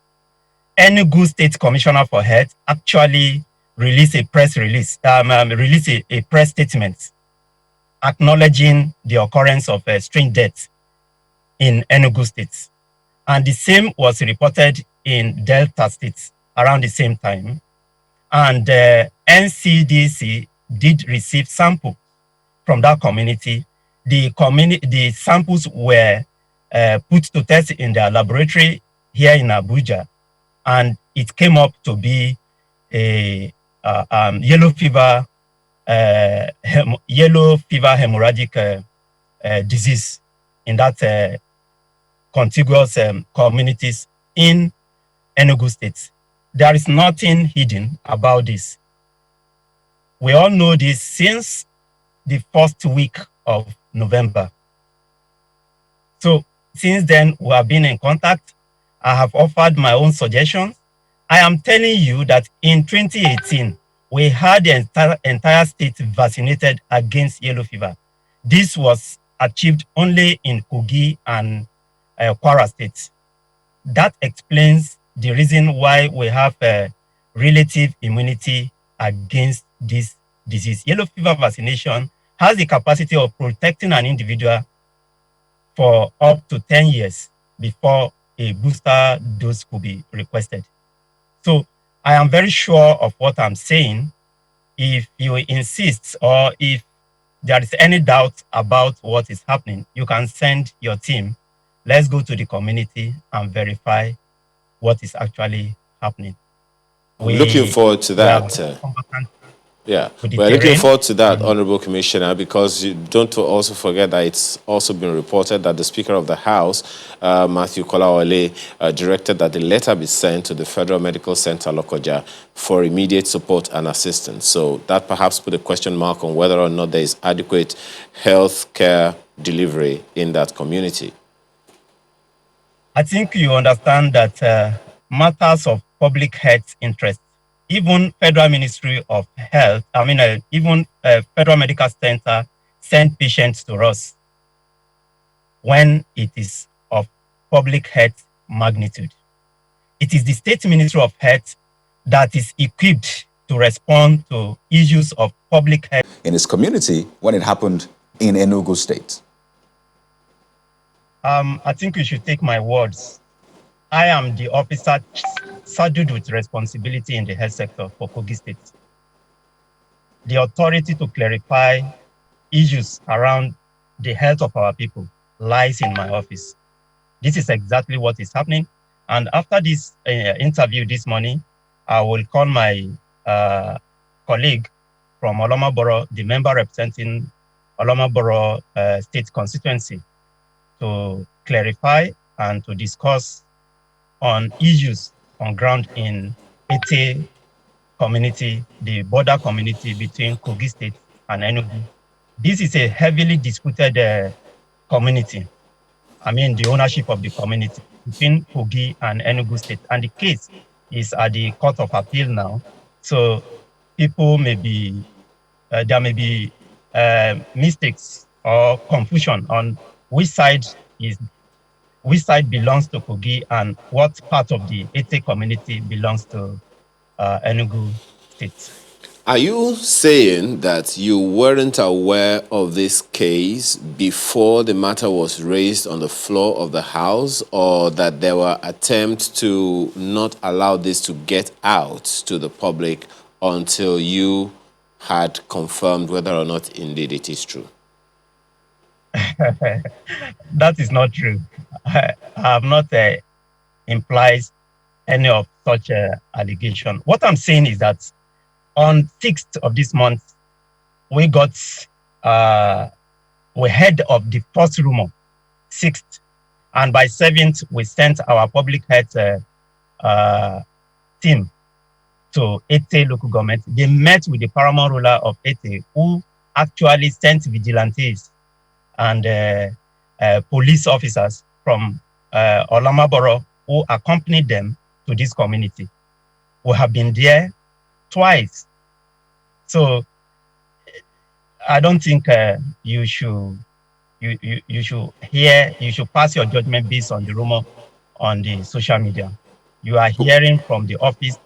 Enugu State Commissioner for Health actually released a press release, a press statement acknowledging the occurrence of strange deaths in Enugu State. And the same was reported in Delta State around the same time. And NCDC did receive sample from that community. The samples were put to test in their laboratory here in Abuja, and it came up to be a yellow fever hemorrhagic disease in that contiguous communities in Enugu State. There is nothing hidden about this. We all know this since the first week of November. So since then, we have been in contact. I have offered my own suggestions. I am telling you that in 2018, we had the entire state vaccinated against yellow fever. This was achieved only in Kogi and Kwara states. That explains the reason why we have relative immunity against this disease. Yellow fever vaccination has the capacity of protecting an individual for up to 10 years before a booster dose could be requested. So I am very sure of what I'm saying. If you insist or if there is any doubt about what is happening, you can send your team. Let's go to the community and verify what is actually happening. Looking forward to that. Yeah, we're looking forward to that, Honorable Commissioner, because you don't also forget that it's also been reported that the Speaker of the House, Matthew Kolawole, directed that the letter be sent to the Federal Medical Center, Lokoja, for immediate support and assistance. So that perhaps put a question mark on whether or not there is adequate health care delivery in that community. I think you understand that matters of public health interest, even Federal Ministry of Health, even Federal Medical Center send patients to us when it is of public health magnitude. It is the State Ministry of Health that is equipped to respond to issues of public health. In his community when it happened in Enugu State? I think you should take my words. I am the officer saddled with responsibility in the health sector for Kogi State. The authority to clarify issues around the health of our people lies in my office. This is exactly what is happening. And after this interview this morning, I will call my colleague from Olomaboro, the member representing Olomaboro State constituency, to clarify and to discuss on issues on ground in Ete community, the border community between Kogi State and Enugu. This is a heavily disputed community. The ownership of the community between Kogi and Enugu State. And the case is at the Court of Appeal now. So people may be, there may be mistakes or confusion on which side belongs to Kogi and what part of the Ete community belongs to Enugu State. Are you saying that you weren't aware of this case before the matter was raised on the floor of the House, or that there were attempts to not allow this to get out to the public until you had confirmed whether or not indeed it is true? That is not true. I have not implied any of such allegation. What I'm saying is that on 6th of this month, we heard of the first rumor, 6th. And by 7th, we sent our public health team to Ete local government. They met with the paramount ruler of Ete, who actually sent vigilantes and police officers from Olamaboro, who accompanied them to this community. We have been there twice. So I don't think you should pass your judgment based on the rumor on the social media. You are hearing from the office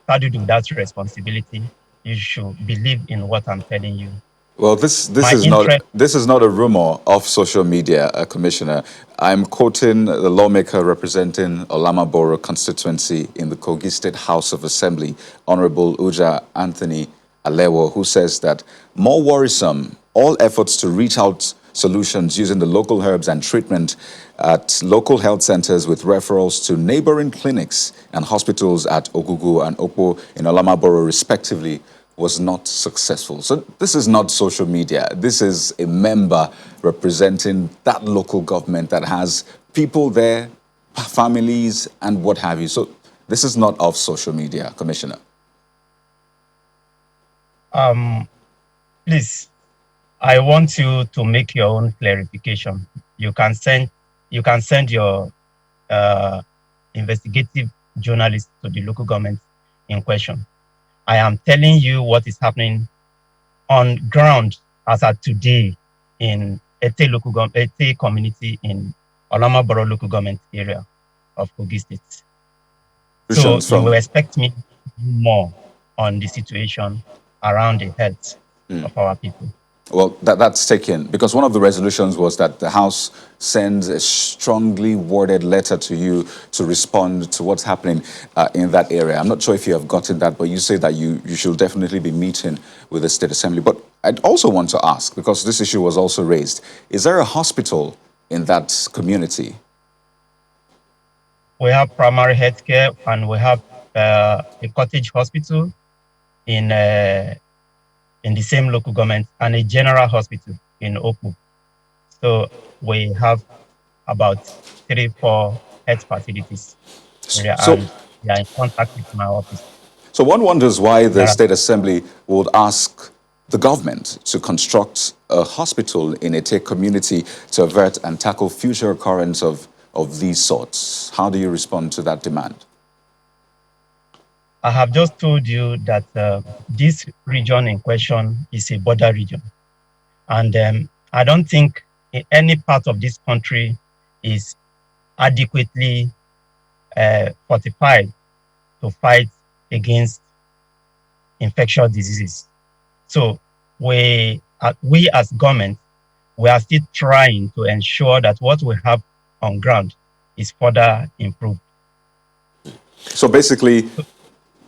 saddled with that responsibility. You should believe in what I'm telling you. Well, this is not a rumor of social media, Commissioner. I'm quoting the lawmaker representing Olamaboro constituency in the Kogi State House of Assembly, Honorable Uja Anthony Alewo, who says that more worrisome, all efforts to reach out solutions using the local herbs and treatment at local health centers with referrals to neighboring clinics and hospitals at Ogugu and Opo in Olamaboro respectively was not successful. So this is not social media. This is a member representing that local government that has people there, families, and what have you. So this is not off social media, Commissioner. Please, I want you to make your own clarification. You can send your investigative journalist to the local government in question. I am telling you what is happening on ground as at today in Ete community in Olama Borough local government area of Kogi State. So you will expect me more on the situation around the health of our people. Well, that's taken, because one of the resolutions was that the House sends a strongly worded letter to you to respond to what's happening in that area. I'm not sure if you have gotten that, but you say that you should definitely be meeting with the State Assembly. But I'd also want to ask, because this issue was also raised, is there a hospital in that community? We have primary health care, and we have a cottage hospital in the same local government, and a general hospital in Oku. So we have about 3-4 health facilities. And they are in contact with my office. So one wonders why the State Assembly would ask the government to construct a hospital in a tech community to avert and tackle future occurrence of these sorts. How do you respond to that demand? I have just told you that this region in question is a border region. And I don't think any part of this country is adequately fortified to fight against infectious diseases. So we as government, we are still trying to ensure that what we have on ground is further improved. So basically,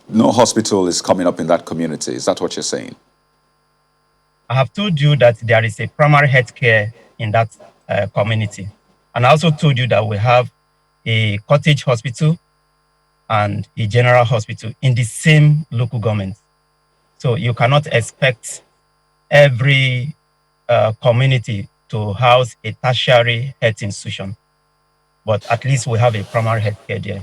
no hospital is coming up in that community. Is that what you're saying? I have told you that there is a primary health care in that community. And I also told you that we have a cottage hospital and a general hospital in the same local government. So you cannot expect every community to house a tertiary health institution. But at least we have a primary health care there.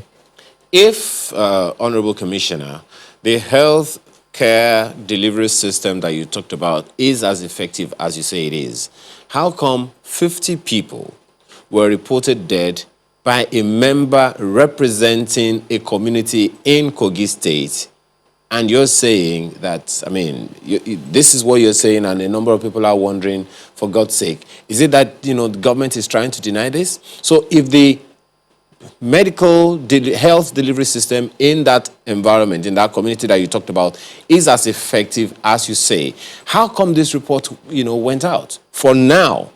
If, Honorable Commissioner, the health care delivery system that you talked about is as effective as you say it is, how come 50 people were reported dead by a member representing a community in Kogi State, and you're saying that, I mean, this is what you're saying, and a number of people are wondering, for God's sake, is it that, the government is trying to deny this? So if the medical health delivery system in that environment, in that community that you talked about, is as effective as you say, how come this report, went out? For now,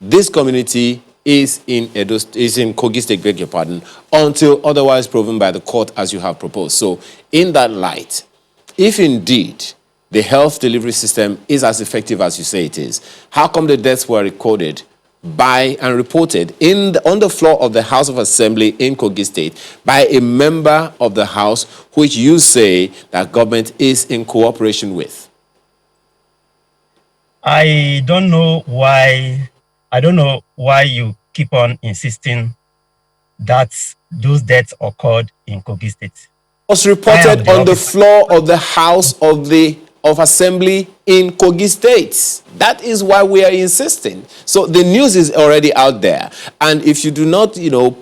this community is in Kogi State, beg your pardon, until otherwise proven by the court as you have proposed. So in that light, if indeed the health delivery system is as effective as you say it is, how come the deaths were recorded by and reported on the floor of the House of Assembly in Kogi State by a member of the House which you say that government is in cooperation with? I don't know why you keep on insisting that those deaths occurred in Kogi State. Was reported on the floor of the House of Assembly in Kogi State. That is why we are insisting. So the news is already out there. And if you do not,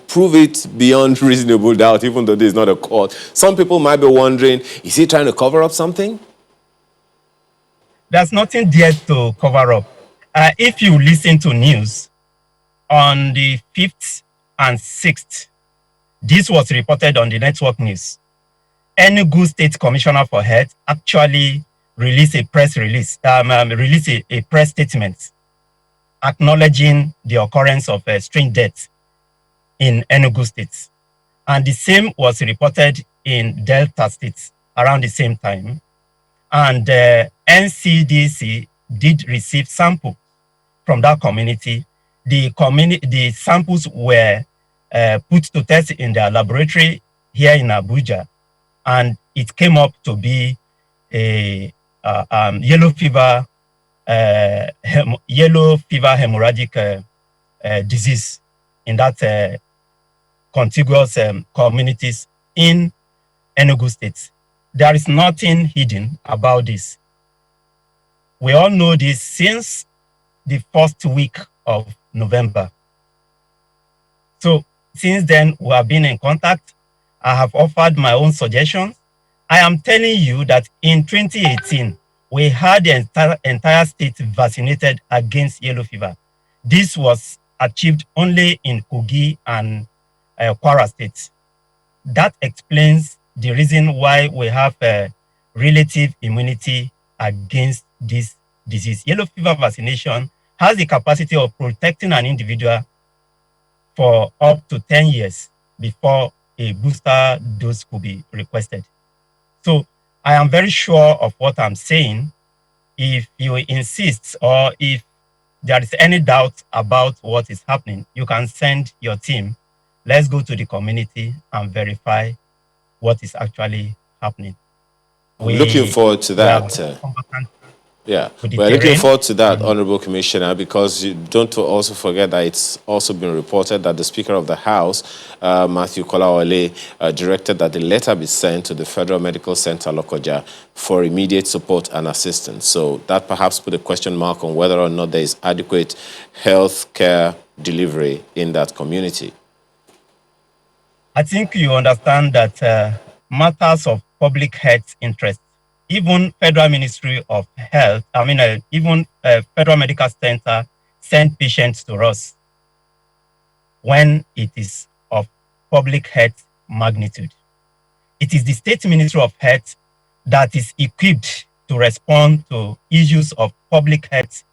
prove it beyond reasonable doubt, even though there is not a court, some people might be wondering, is he trying to cover up something? There's nothing there to cover up. If you listen to news, on the 5th and 6th, this was reported on the network news. Enugu State Commissioner for Health actually released a press release, a press statement acknowledging the occurrence of strange deaths in Enugu State. And the same was reported in Delta State around the same time. And NCDC did receive sample from that community. The samples were put to test in their laboratory here in Abuja, and it came up to be a yellow fever hemorrhagic disease. in that contiguous communities in Enugu State. There is nothing hidden about this. We all know this since the first week of November. So since then, we have been in contact. I have offered my own suggestions. I am telling you that in 2018, we had the entire state vaccinated against yellow fever. This was achieved only in Kogi and Kwara states. That explains the reason why we have relative immunity against this disease. Yellow fever vaccination has the capacity of protecting an individual for up to 10 years before a booster dose could be requested. So I am very sure of what I'm saying. If you insist or if there is any doubt about what is happening, you can send your team. Let's go to the community and verify what is actually happening. Looking forward to that. Yeah, we're looking forward to that, Honorable Commissioner, because you don't also forget that it's also been reported that the Speaker of the House, Matthew Kolawole, directed that the letter be sent to the Federal Medical Center, Lokoja, for immediate support and assistance. So that perhaps put a question mark on whether or not there is adequate health care delivery in that community. I think you understand that matters of public health interest, even Federal Ministry of Health, even Federal Medical Center send patients to us when it is of public health magnitude. It is the State Ministry of Health that is equipped to respond to issues of public health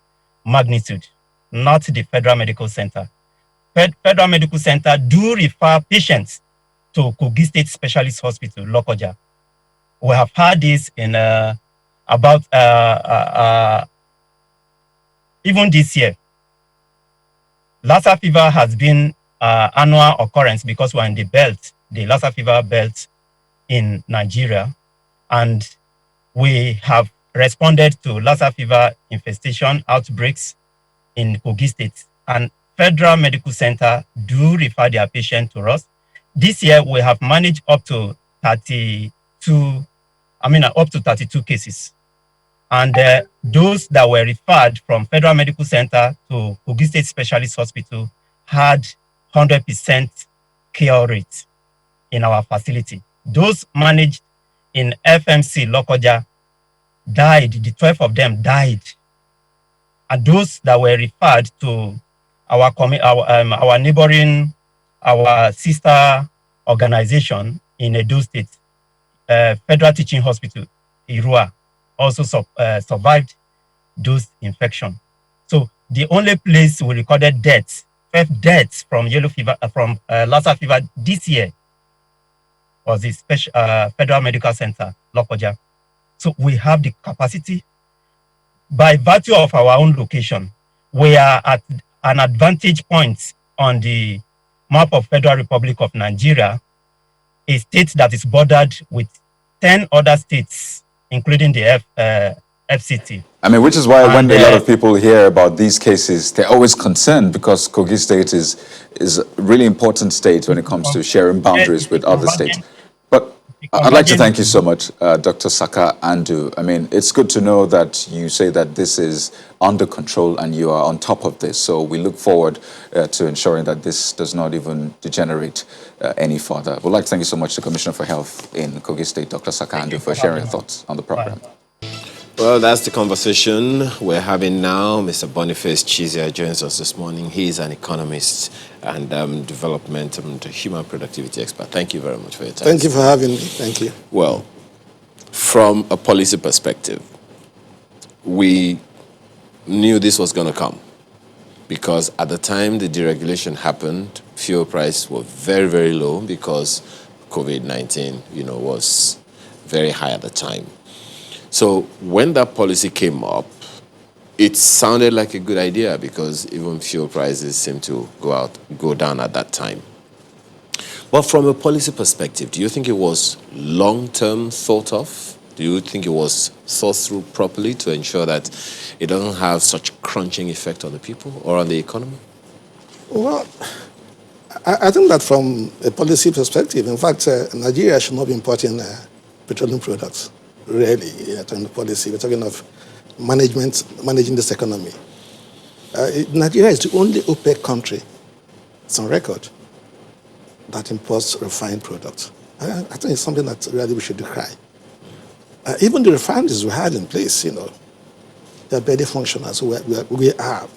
magnitude, not the Federal Medical Center. Federal Medical Center do refer patients to Kogi State Specialist Hospital, Lokoja. We have had this in even this year. Lassa fever has been annual occurrence because we're in the Lassa fever belt in Nigeria, and we have responded to Lassa fever infestation outbreaks in Kogi State, and Federal Medical Center do refer their patient to us. This year, we have managed up to 32 cases. And those that were referred from Federal Medical Center to Kogi State Specialist Hospital had 100% cure rate in our facility. Those managed in FMC Lokoja died, the 12 of them died. And those that were referred to our neighboring, our sister organization in Edo State, Federal Teaching Hospital, Irua, also survived those infections. So the only place we recorded deaths, 5 deaths from yellow fever, from Lassa fever this year was the Federal Medical Center, Lokoja. So we have the capacity. By virtue of our own location, we are at an advantage point on the map of Federal Republic of Nigeria, a state that is bordered with 10 other states, including the FCT. I mean, which is why when a lot of people hear about these cases, they're always concerned because Kogi State is a really important state when it comes to sharing boundaries with other states. But I'd like to thank you so much, Dr. Saka Andu. I mean, it's good to know that you say that this is under control and you are on top of this. So we look forward to ensuring that this does not even degenerate any further. We'd like to thank you so much to Commissioner for Health in Kogi State, Dr. Saka Andu, for sharing your thoughts on the program. Well, that's the conversation we're having now. Mr. Boniface Chizia joins us this morning. He's an economist and development and human productivity expert. Thank you very much for your time. Thank you for having me. Thank you. Well, from a policy perspective, we knew this was going to come because at the time the deregulation happened, fuel prices were very, very low because COVID-19, was very high at the time. So when that policy came up, it sounded like a good idea because even fuel prices seemed to go down at that time. But from a policy perspective, do you think it was long-term thought of? Do you think it was thought through properly to ensure that it doesn't have such crunching effect on the people or on the economy? Well, I think that from a policy perspective, in fact, Nigeria should not be importing petroleum products. Really, in the policy. We're talking of managing this economy. Nigeria is the only OPEC country, it's on record, that imports refined products. I think it's something that really we should decry. Even the refineries we had in place, they're barely functional. So we are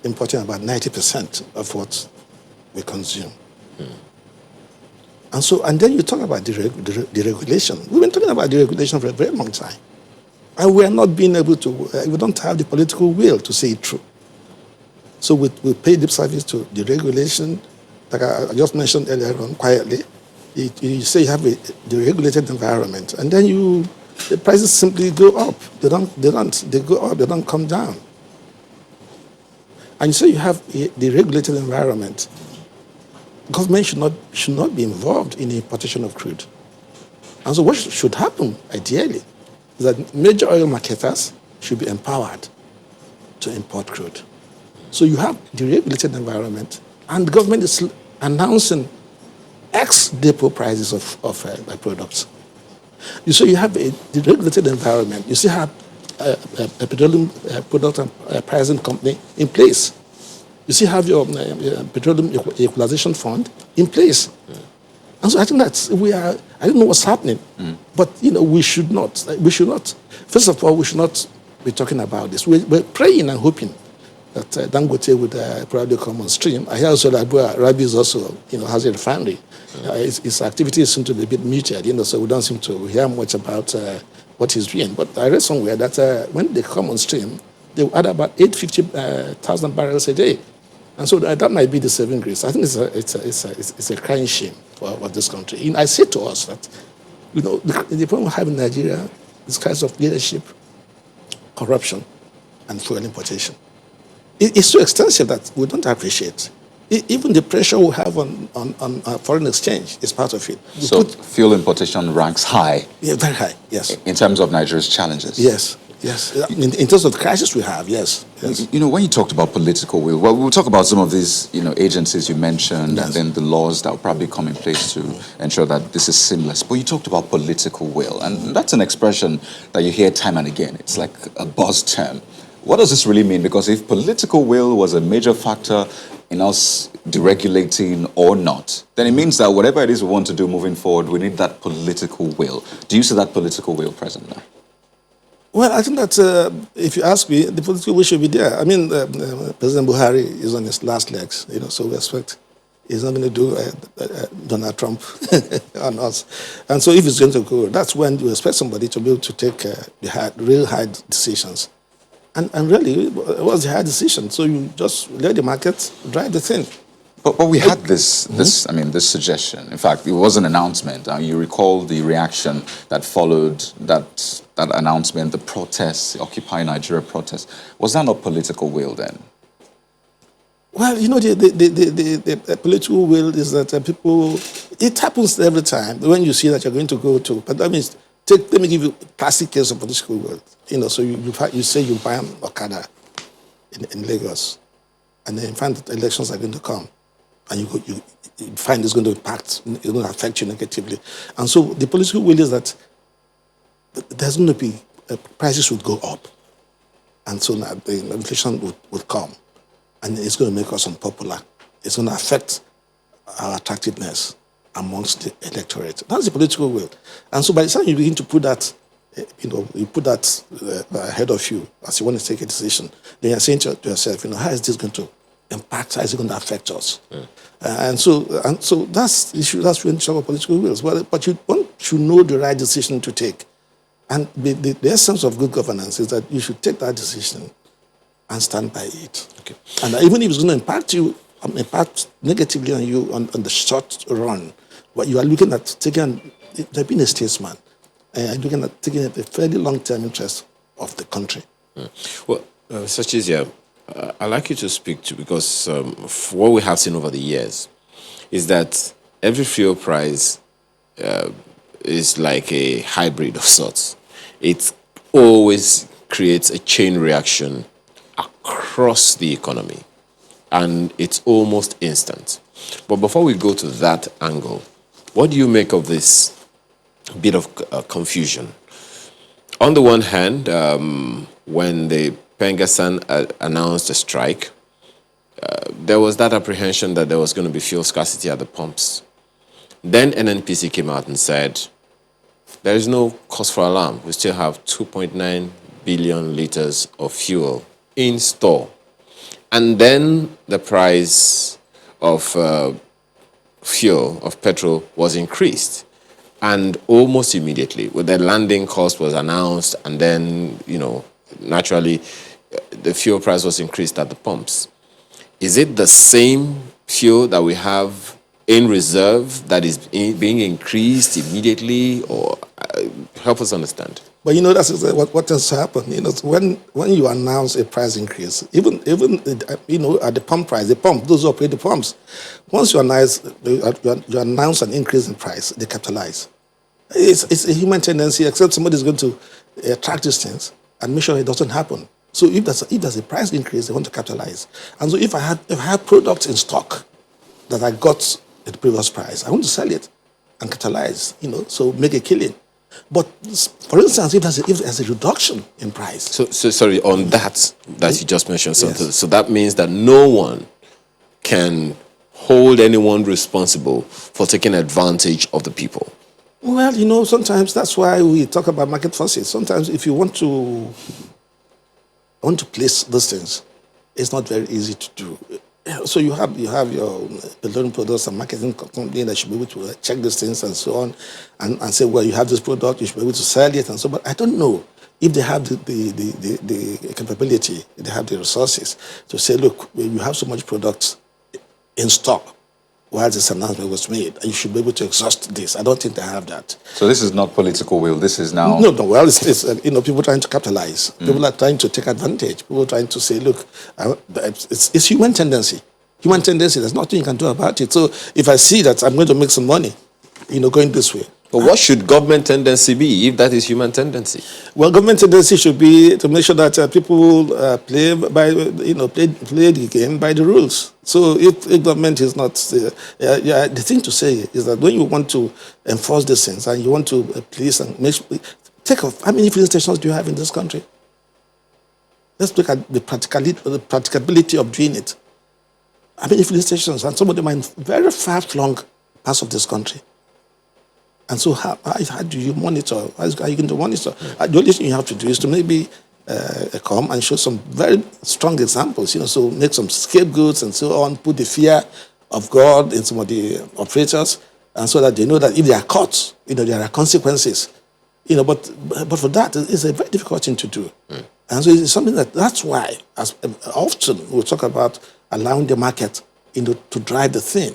importing about 90% of what we consume. And then you talk about deregulation. We've been talking about deregulation for a very long time. And we are not being able to, we don't have the political will to see it through. So we pay lip service to deregulation, like I just mentioned earlier on, quietly. You say you have a deregulated environment, and then the prices simply go up. They go up, they don't come down. And so you have the regulated environment. Government should not be involved in the importation of crude. And so what should happen, ideally, is that major oil marketers should be empowered to import crude. So you have the regulated environment, and the government is announcing ex-depot prices of products. You have the regulated environment. You still have a petroleum product and pricing company in place. You still have your petroleum equalization fund in place. And so I think I don't know what's happening, but we should not. First of all, we should not be talking about this. We're praying and hoping that Dangote would probably come on stream. I hear also that Rabi is also, has a refinery. His activities seem to be a bit muted, so we don't seem to hear much about what he's doing. But I read somewhere that when they come on stream, they will add about 850,000 barrels a day. And so that might be the saving grace. I think it's a crying shame for this country. I say to us that, the problem we have in Nigeria is kinds of leadership, corruption, and fuel importation. It's so extensive that we don't appreciate. Even the pressure we have on foreign exchange is part of it. So fuel importation ranks high. Yeah, very high, yes. In terms of Nigeria's challenges. Yes. In terms of the crisis we have, yes. When you talked about political will, well, we'll talk about some of these, agencies you mentioned, yes, and then the laws that will probably come in place to ensure that this is seamless. But you talked about political will, and that's an expression that you hear time and again. It's like a buzz term. What does this really mean? Because if political will was a major factor in us deregulating or not, then it means that whatever it is we want to do moving forward, we need that political will. Do you see that political will present now? Well, I think that if you ask me, the political will should be there. I mean, President Buhari is on his last legs, so we expect he's not going to do Donald Trump on us. And so if he's going to go, that's when you expect somebody to be able to take the real hard decisions. And really, it was a hard decision. So you just let the market drive the thing. But we had this suggestion. In fact, it was an announcement. You recall the reaction that followed that announcement, the protests, the Occupy Nigeria protests. Was that not political will then? Well, the political will is that people, it happens every time when you see that you're going to go to, but that means, let me give you a classic case of political will. So you say you buy an Okada in Lagos, and then you find that elections are going to come, and you find it's going to affect you negatively. And so the political will is that there's going to be, prices would go up. And so now the inflation would come. And it's going to make us unpopular. It's going to affect our attractiveness amongst the electorate. That's the political will. And so by the time you begin to put that, you put that ahead of you as you want to take a decision, then you're saying to yourself, how is this going to impact, how is it going to affect us? And so that's the issue, that's when you talk about political wills. But you want to know the right decision to take. And the essence of good governance is that you should take that decision and stand by it. Okay. And even if it's going to impact negatively on you on the short run, but you are looking at being a statesman, and looking at taking a fairly long-term interest of the country. Well, Sachizia, I'd like you to speak to, because what we have seen over the years is that every fuel price is like a hybrid of sorts. It always creates a chain reaction across the economy, and it's almost instant. But before we go to that angle, what do you make of this bit of confusion? On the one hand, when the Pengasan announced a strike, there was that apprehension that there was going to be fuel scarcity at the pumps. Then NNPC came out and said, there is no cause for alarm. We still have 2.9 billion liters of fuel in store. And then the price of fuel, of petrol, was increased. And almost immediately, with the landing cost was announced, and then, naturally, the fuel price was increased at the pumps. Is it the same fuel that we have in reserve that is being increased immediately, or help us understand? But that's what has happened. When you announce a price increase, even at the pump price, those who operate the pumps, once you announce an increase in price, they capitalize. It's a human tendency, except somebody is going to track these things and make sure it doesn't happen. So if there's a price increase, they want to capitalize. And so if I have products in stock that I got at the previous price, I want to sell it and capitalize. So make a killing. But for instance, if there's a reduction in price. So sorry, on that you just mentioned something. Yes. So that means that no one can hold anyone responsible for taking advantage of the people. Well, sometimes that's why we talk about market forces. Sometimes if you want to place those things, it's not very easy to do. So you have your building products and marketing company that should be able to check these things and so on, and say, well, you have this product, you should be able to sell it and so on. But I don't know if they have the capability, they have the resources to say, look, you have so much products in stock while this announcement was made, and you should be able to exhaust this. I don't think they have that. So this is not political will. This is now... No. Well, it's people trying to capitalize. People are trying to take advantage. People are trying to say, look, it's human tendency. Human tendency, there's nothing you can do about it. So if I see that I'm going to make some money, going this way. But what should government tendency be if that is human tendency? Well, government tendency should be to make sure that people play by, play the game by the rules. So if government is not, the thing to say is that when you want to enforce these things and you want to police and take off, how many filling stations do you have in this country? Let's look at the practicability of doing it. How many filling stations? And some of them are in very far-flung parts of this country. And so how do you monitor? How are you going to monitor? The only thing you have to do is to maybe come and show some very strong examples, so make some scapegoats and so on, put the fear of God in some of the operators, and so that they know that if they are caught, there are consequences. But for that, it's a very difficult thing to do. And so it's something that's why, as often we talk about allowing the market, to drive the thing.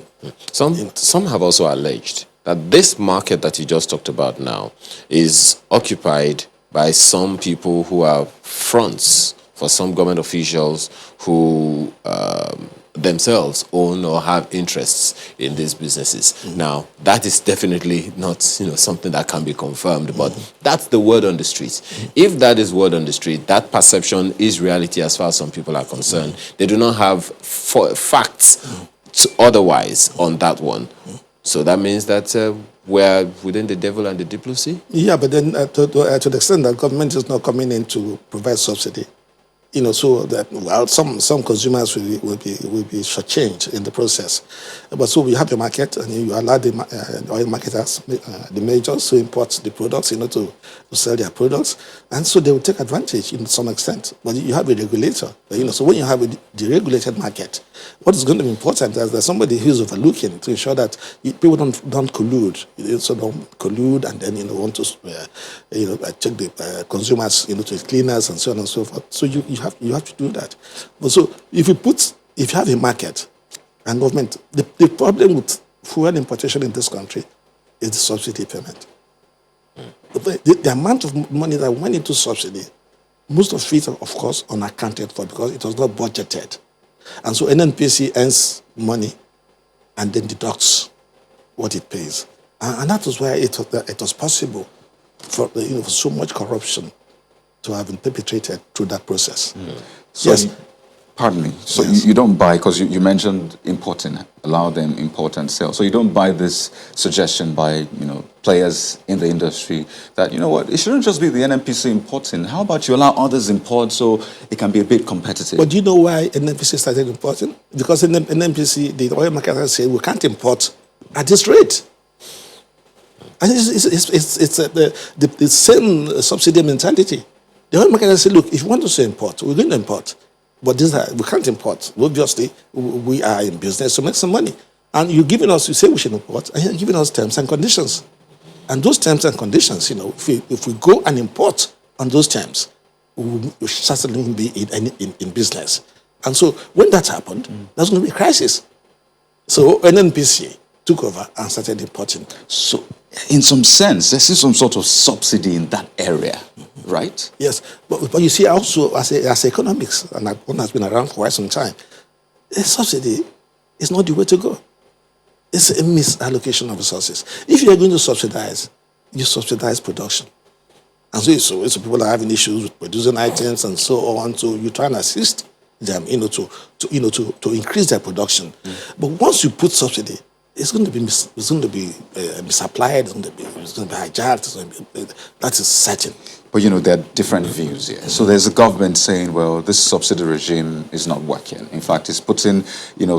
Some have also alleged that this market that you just talked about now is occupied by some people who are fronts for some government officials who themselves own or have interests in these businesses. Now, that is definitely not something that can be confirmed, but that's the word on the street. If that is word on the street, that perception is reality as far as some people are concerned. They do not have facts otherwise on that one. So that means that we're within the devil and the deep blue sea? Yeah, but then to the extent that government is not coming in to provide subsidy, so that some consumers will be shortchanged in the process. But so we have the market, and you allow the oil marketers, the majors, to import the products, to sell their products, and so they will take advantage in some extent. But you have a regulator, so when you have a deregulated market, what is going to be important is that somebody who is overlooking to ensure that people don't collude, so don't collude and then want to check the consumers, to cleaners and so on and so forth. So you have to do that. But so if you have a market and government, the problem with fuel importation in this country is the subsidy payment. The amount of money that went into subsidy, most of it, of course, unaccounted for because it was not budgeted. And so NNPC earns money and then deducts what it pays. And that is why it was possible for so much corruption to have been perpetrated through that process. So Yes. Pardon me. So Yes. you don't buy, because you mentioned importing, allow them import and sell. So you don't buy this suggestion by players in the industry that, what, it shouldn't just be the NNPC importing. How about you allow others import so it can be a bit competitive? But do you know why NNPC started importing? Because in NNPC, the oil marketers say we can't import at this rate. And it's the same subsidy mentality. The oil marketers say, look, if you want to import, we're going to import. But we can't import. Obviously, we are in business to make some money. And you say we should import, and you're giving us terms and conditions. And those terms and conditions, if we go and import on those terms, we certainly won't be in business. And so when that happened, there's going to be a crisis. So NNPC took over and started importing. So in some sense, there's some sort of subsidy in that area, right? Yes, but you see also as economics, and one has been around for quite some time, a subsidy is not the way to go. It's a misallocation of resources. If you are going to subsidize, you subsidize production. And so people are having issues with producing items and so on, so you try and assist them, to increase their production. But once you put subsidy, it's going to be misapplied. It's going to be hijacked. That is certain. But there are different views here. So there's a government saying, well, this subsidy regime is not working. In fact, it's putting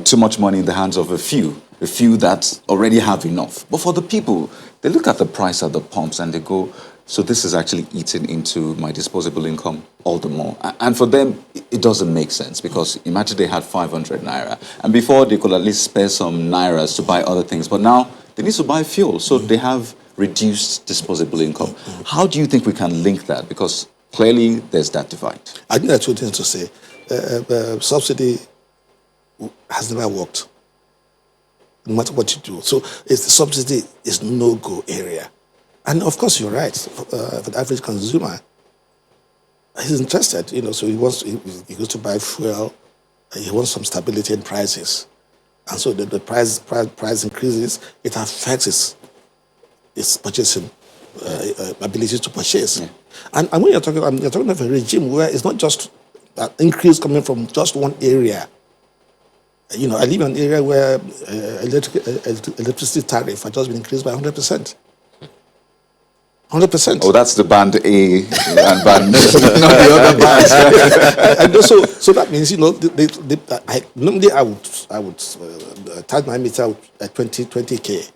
too much money in the hands of a few that already have enough. But for the people, they look at the price at the pumps and they go, so this is actually eating into my disposable income all the more. And for them, it doesn't make sense, because imagine they had 500 naira. And before, they could at least spare some nairas to buy other things. But now, they need to buy fuel. So they have reduced disposable income. How do you think we can link that? Because clearly, there's that divide. I think that's two things to say. Subsidy has never worked, no matter what you do. So the subsidy is no-go area. And of course, you're right. For the average consumer, he's interested, so he goes to buy fuel, he wants some stability in prices. And so the price increases, it affects his purchasing ability to purchase. Yeah. And when you're talking of a regime where it's not just an increase coming from just one area. I live in an area where electricity tariff has just been increased by 100%. 100%. Oh, that's the band A and band, not the other bands. And so that means, normally I would charge my meter at 20K.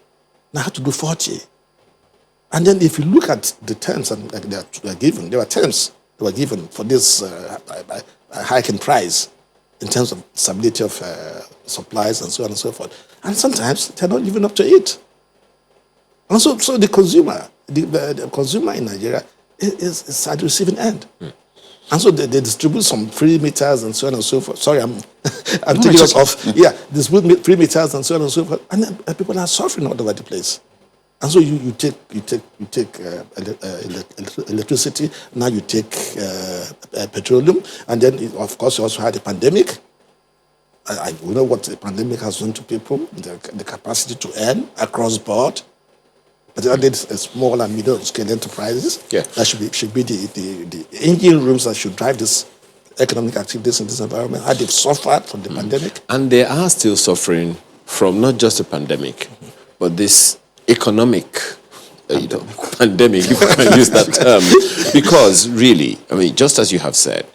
Now I have to do 40. And then if you look at the terms that were given, there were terms that were given for this hike in price in terms of stability of supplies and so on and so forth. And sometimes they're not living up to it. And so the consumer in Nigeria is at the receiving end. And so they distribute some free meters and so on and so forth. Sorry, I'm taking us off. Yeah, distribute free meters and so on and so forth. And then people are suffering all over the place. And so you take electricity, now you take petroleum, and then of course you also had a pandemic. We know what the pandemic has done to people, the capacity to earn across board. Particularly small and middle scale enterprises. Yeah. That should be the engine rooms that should drive this economic activities in this environment. How they've suffered from the pandemic. And they are still suffering from not just the pandemic, but this economic pandemic, if I can use that term. Because really, just as you have said,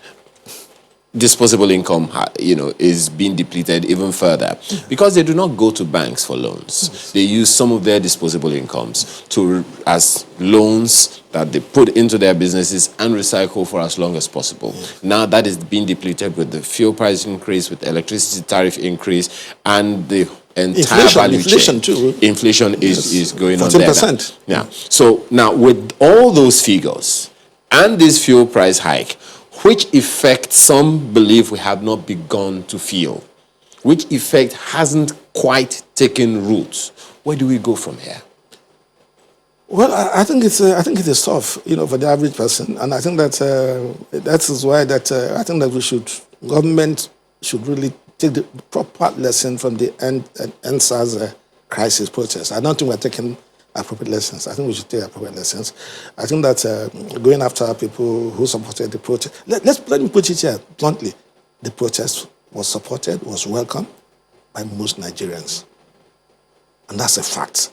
disposable income, is being depleted even further because they do not go to banks for loans. They use some of their disposable incomes as loans that they put into their businesses and recycle for as long as possible. Now that is being depleted with the fuel price increase, with electricity tariff increase, and the entire value chain. Too. Inflation is going on 14%. there. Yeah. So now with all those figures and this fuel price hike, which effect some believe we have not begun to feel, which effect hasn't quite taken root. Where do we go from here? Well, I think it is tough, for the average person, and I think that that is why I think that government should really take the proper lesson from the NSAS crisis protest. I don't think we're taking appropriate lessons. I think we should take appropriate lessons. I think that going after people who supported the protest, let me put it here bluntly, the protest was supported, was welcomed by most Nigerians. And that's a fact.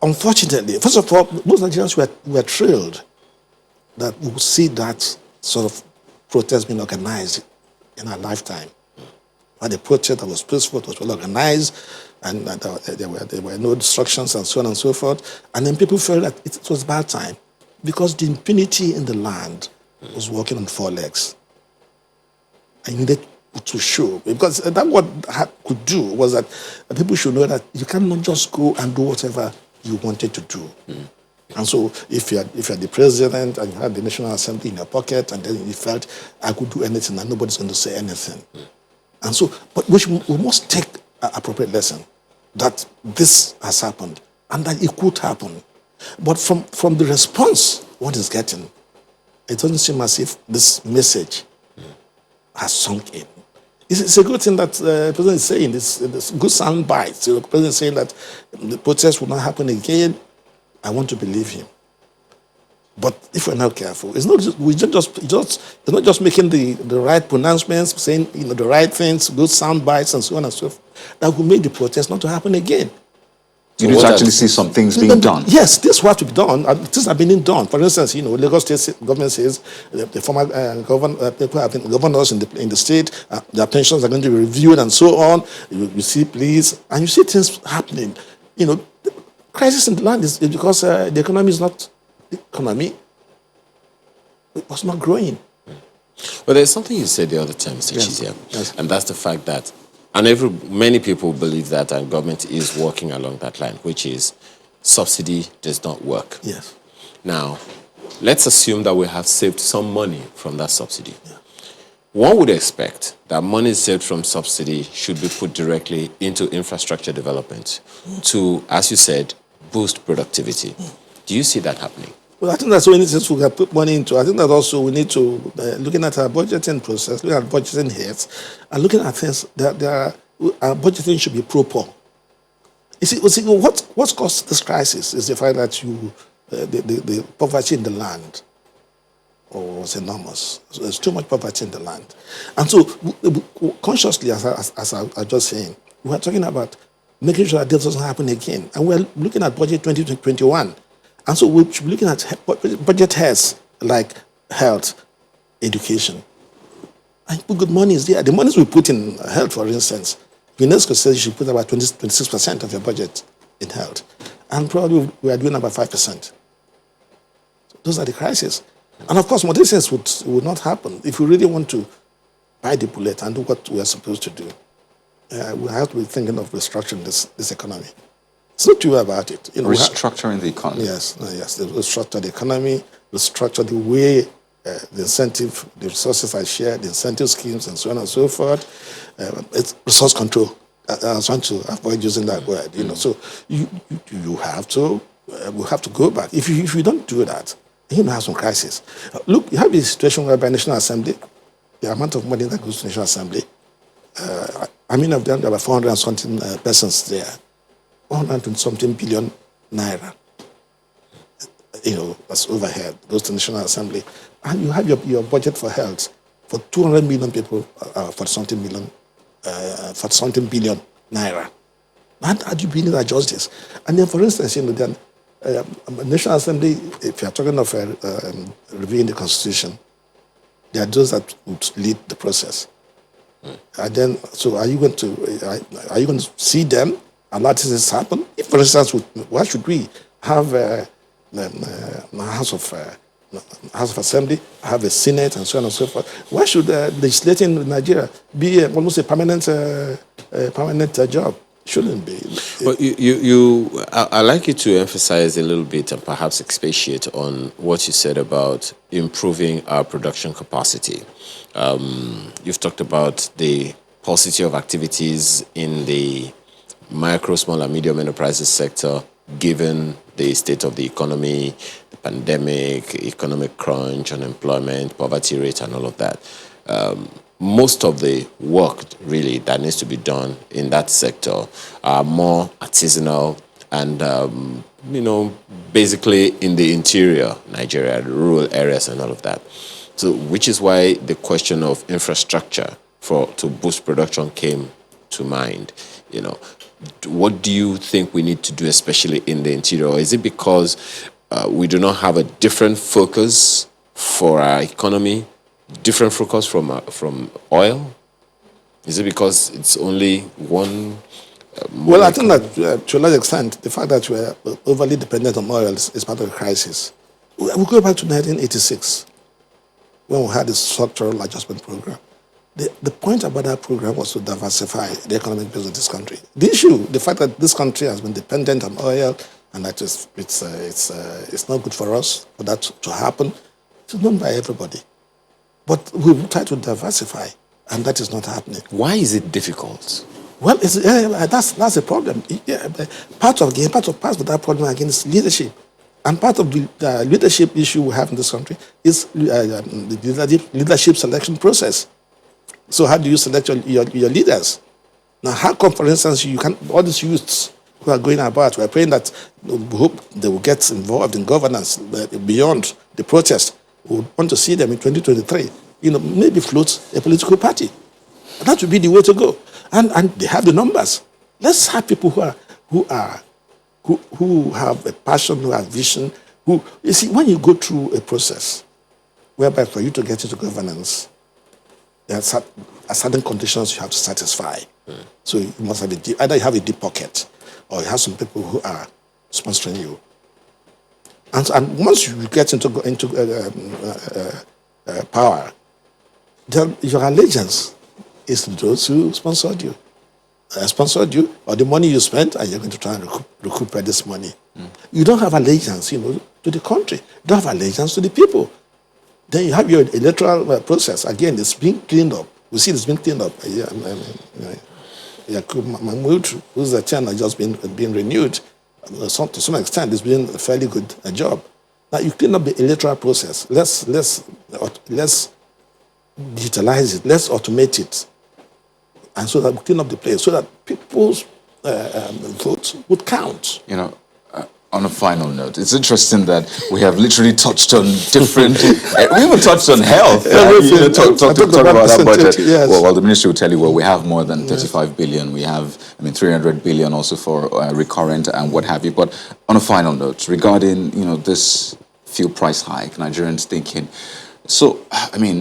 Unfortunately, first of all, most Nigerians were thrilled that we would see that sort of protest being organized in our lifetime. And the protest that was peaceful, was well organized, and there were no destructions and so on and so forth. And then people felt that it was bad time because the impunity in the land was walking on four legs. And needed to show, because that what could do was that people should know that you cannot just go and do whatever you wanted to do. And so if you're the president and you had the National Assembly in your pocket and then you felt I could do anything and nobody's going to say anything. And so, but we must take an appropriate lesson that this has happened and that it could happen. But from the response one is getting, it doesn't seem as if this message has sunk in. It's a good thing that the president is saying. This good sound bites. The president is saying that the protest will not happen again. I want to believe him. But if we're not careful, it's not just making the right pronouncements, saying the right things, good sound bites, and so on and so forth, that will make the protest not to happen again. You need to actually see some things being done. Yes, this will have to be done. Things have been done. For instance, Lagos State government says the former people have been governors in the state, their pensions are going to be reviewed and so on. You see, please, and you see things happening. The crisis in the land is because the economy is not the economy. It was not growing. Well, there's something you said the other time, Mr. Chizia, Yes. and that's the fact that, and many people believe that our government is working along that line, which is subsidy does not work. Yes. Now, let's assume that we have saved some money from that subsidy. One would expect that money saved from subsidy should be put directly into infrastructure development to, as you said, boost productivity. Do you see that happening? Well, I think that's one things we can put money into. I think that also we need to, looking at our budgeting process, looking at budgeting heads, and looking at things that our budgeting should be proper. You see, what's caused this crisis is the fact that the poverty in the land was enormous. So there's too much poverty in the land. And so, consciously, as I was just saying, we are talking about making sure that this doesn't happen again. And we're looking at budget 2021. And so we should be looking at budget heads like health, education. And good money is there. The monies we put in health, for instance, UNESCO says you should put about 26% of your budget in health. And probably we are doing about 5%. Those are the crises. And of course, more these things would not happen if we really want to bite the bullet and do what we are supposed to do. We have to be thinking of restructuring this economy. It's not too about it. Restructuring the economy. Yes. Restructure the economy, restructure the way the incentive, the resources are shared, the incentive schemes, and so on and so forth. It's resource control. I was trying to avoid using that word. So you have to. We have to go back. If you don't do that, you may have some crisis. Look, you have a situation whereby National Assembly, the amount of money that goes to National Assembly, of them, there are 400 and something persons there. 100 and something billion naira. That's overhead, goes to National Assembly. And you have your budget for health for 200 million people, for something billion naira. How do you believe that justice? And then, for instance, National Assembly, if you are talking of reviewing the Constitution, there are those that would lead the process. And then, so are you going to see them? And that this happen. If, for instance, why should we have a House of Assembly, have a Senate, and so on and so forth? Why should legislating in Nigeria be almost a permanent job? Shouldn't be. But I like you to emphasize a little bit and perhaps expatiate on what you said about improving our production capacity. You've talked about the paucity of activities in the micro, small, and medium enterprises sector, given the state of the economy, the pandemic, economic crunch, unemployment, poverty rate, and all of that. Most of the work, really, that needs to be done in that sector are more artisanal and, basically in the interior Nigeria, rural areas and all of that. So, which is why the question of infrastructure to boost production came to mind. What do you think we need to do, especially in the interior? Or is it because we do not have a different focus for our economy, different focus from oil? Is it because it's only one? Well, I think that to a large extent, the fact that we're overly dependent on oil is part of the crisis. We go back to 1986 when we had the structural adjustment program. The point about that program was to diversify the economic base of this country. The issue, the fact that this country has been dependent on oil and that it's not good for us for that to happen, it's known by everybody. But we try to diversify, and that is not happening. Why is it difficult? Well, that's a problem. Yeah, part of that problem again is leadership, and part of the leadership issue we have in this country is the leadership selection process. So how do you select your leaders? Now, how come, for instance, all these youths who are going about, we're praying that we hope they will get involved in governance beyond the protest. We want to see them in 2023. Maybe float a political party. That would be the way to go. And they have the numbers. Let's have people who have a passion, who have vision. You see, when you go through a process whereby for you to get into governance, there are certain conditions you have to satisfy. So you must have either you have a deep pocket or you have some people who are sponsoring you. And once you get into power, your allegiance is to those who sponsored you. Or the money you spent, and you're going to try and recuperate this money. You don't have allegiance, to the country. You don't have allegiance to the people. Then you have your electoral process. Again, it's being cleaned up. We see it's being cleaned up. Yakub Mahmoud, who's the chairman, has just been renewed. To some extent, it's been a fairly good job. Now, you clean up the electoral process. Let's digitalize it. Let's automate it. And so that we clean up the place so that people's votes would count. On a final note, it's interesting that we have literally touched on different. We even touched on health. Talk about that budget. Yes. Well, the ministry will tell you, we have more than 35 billion. We have, 300 billion also for recurrent and what have you. But on a final note, regarding this fuel price hike, Nigerians thinking. So,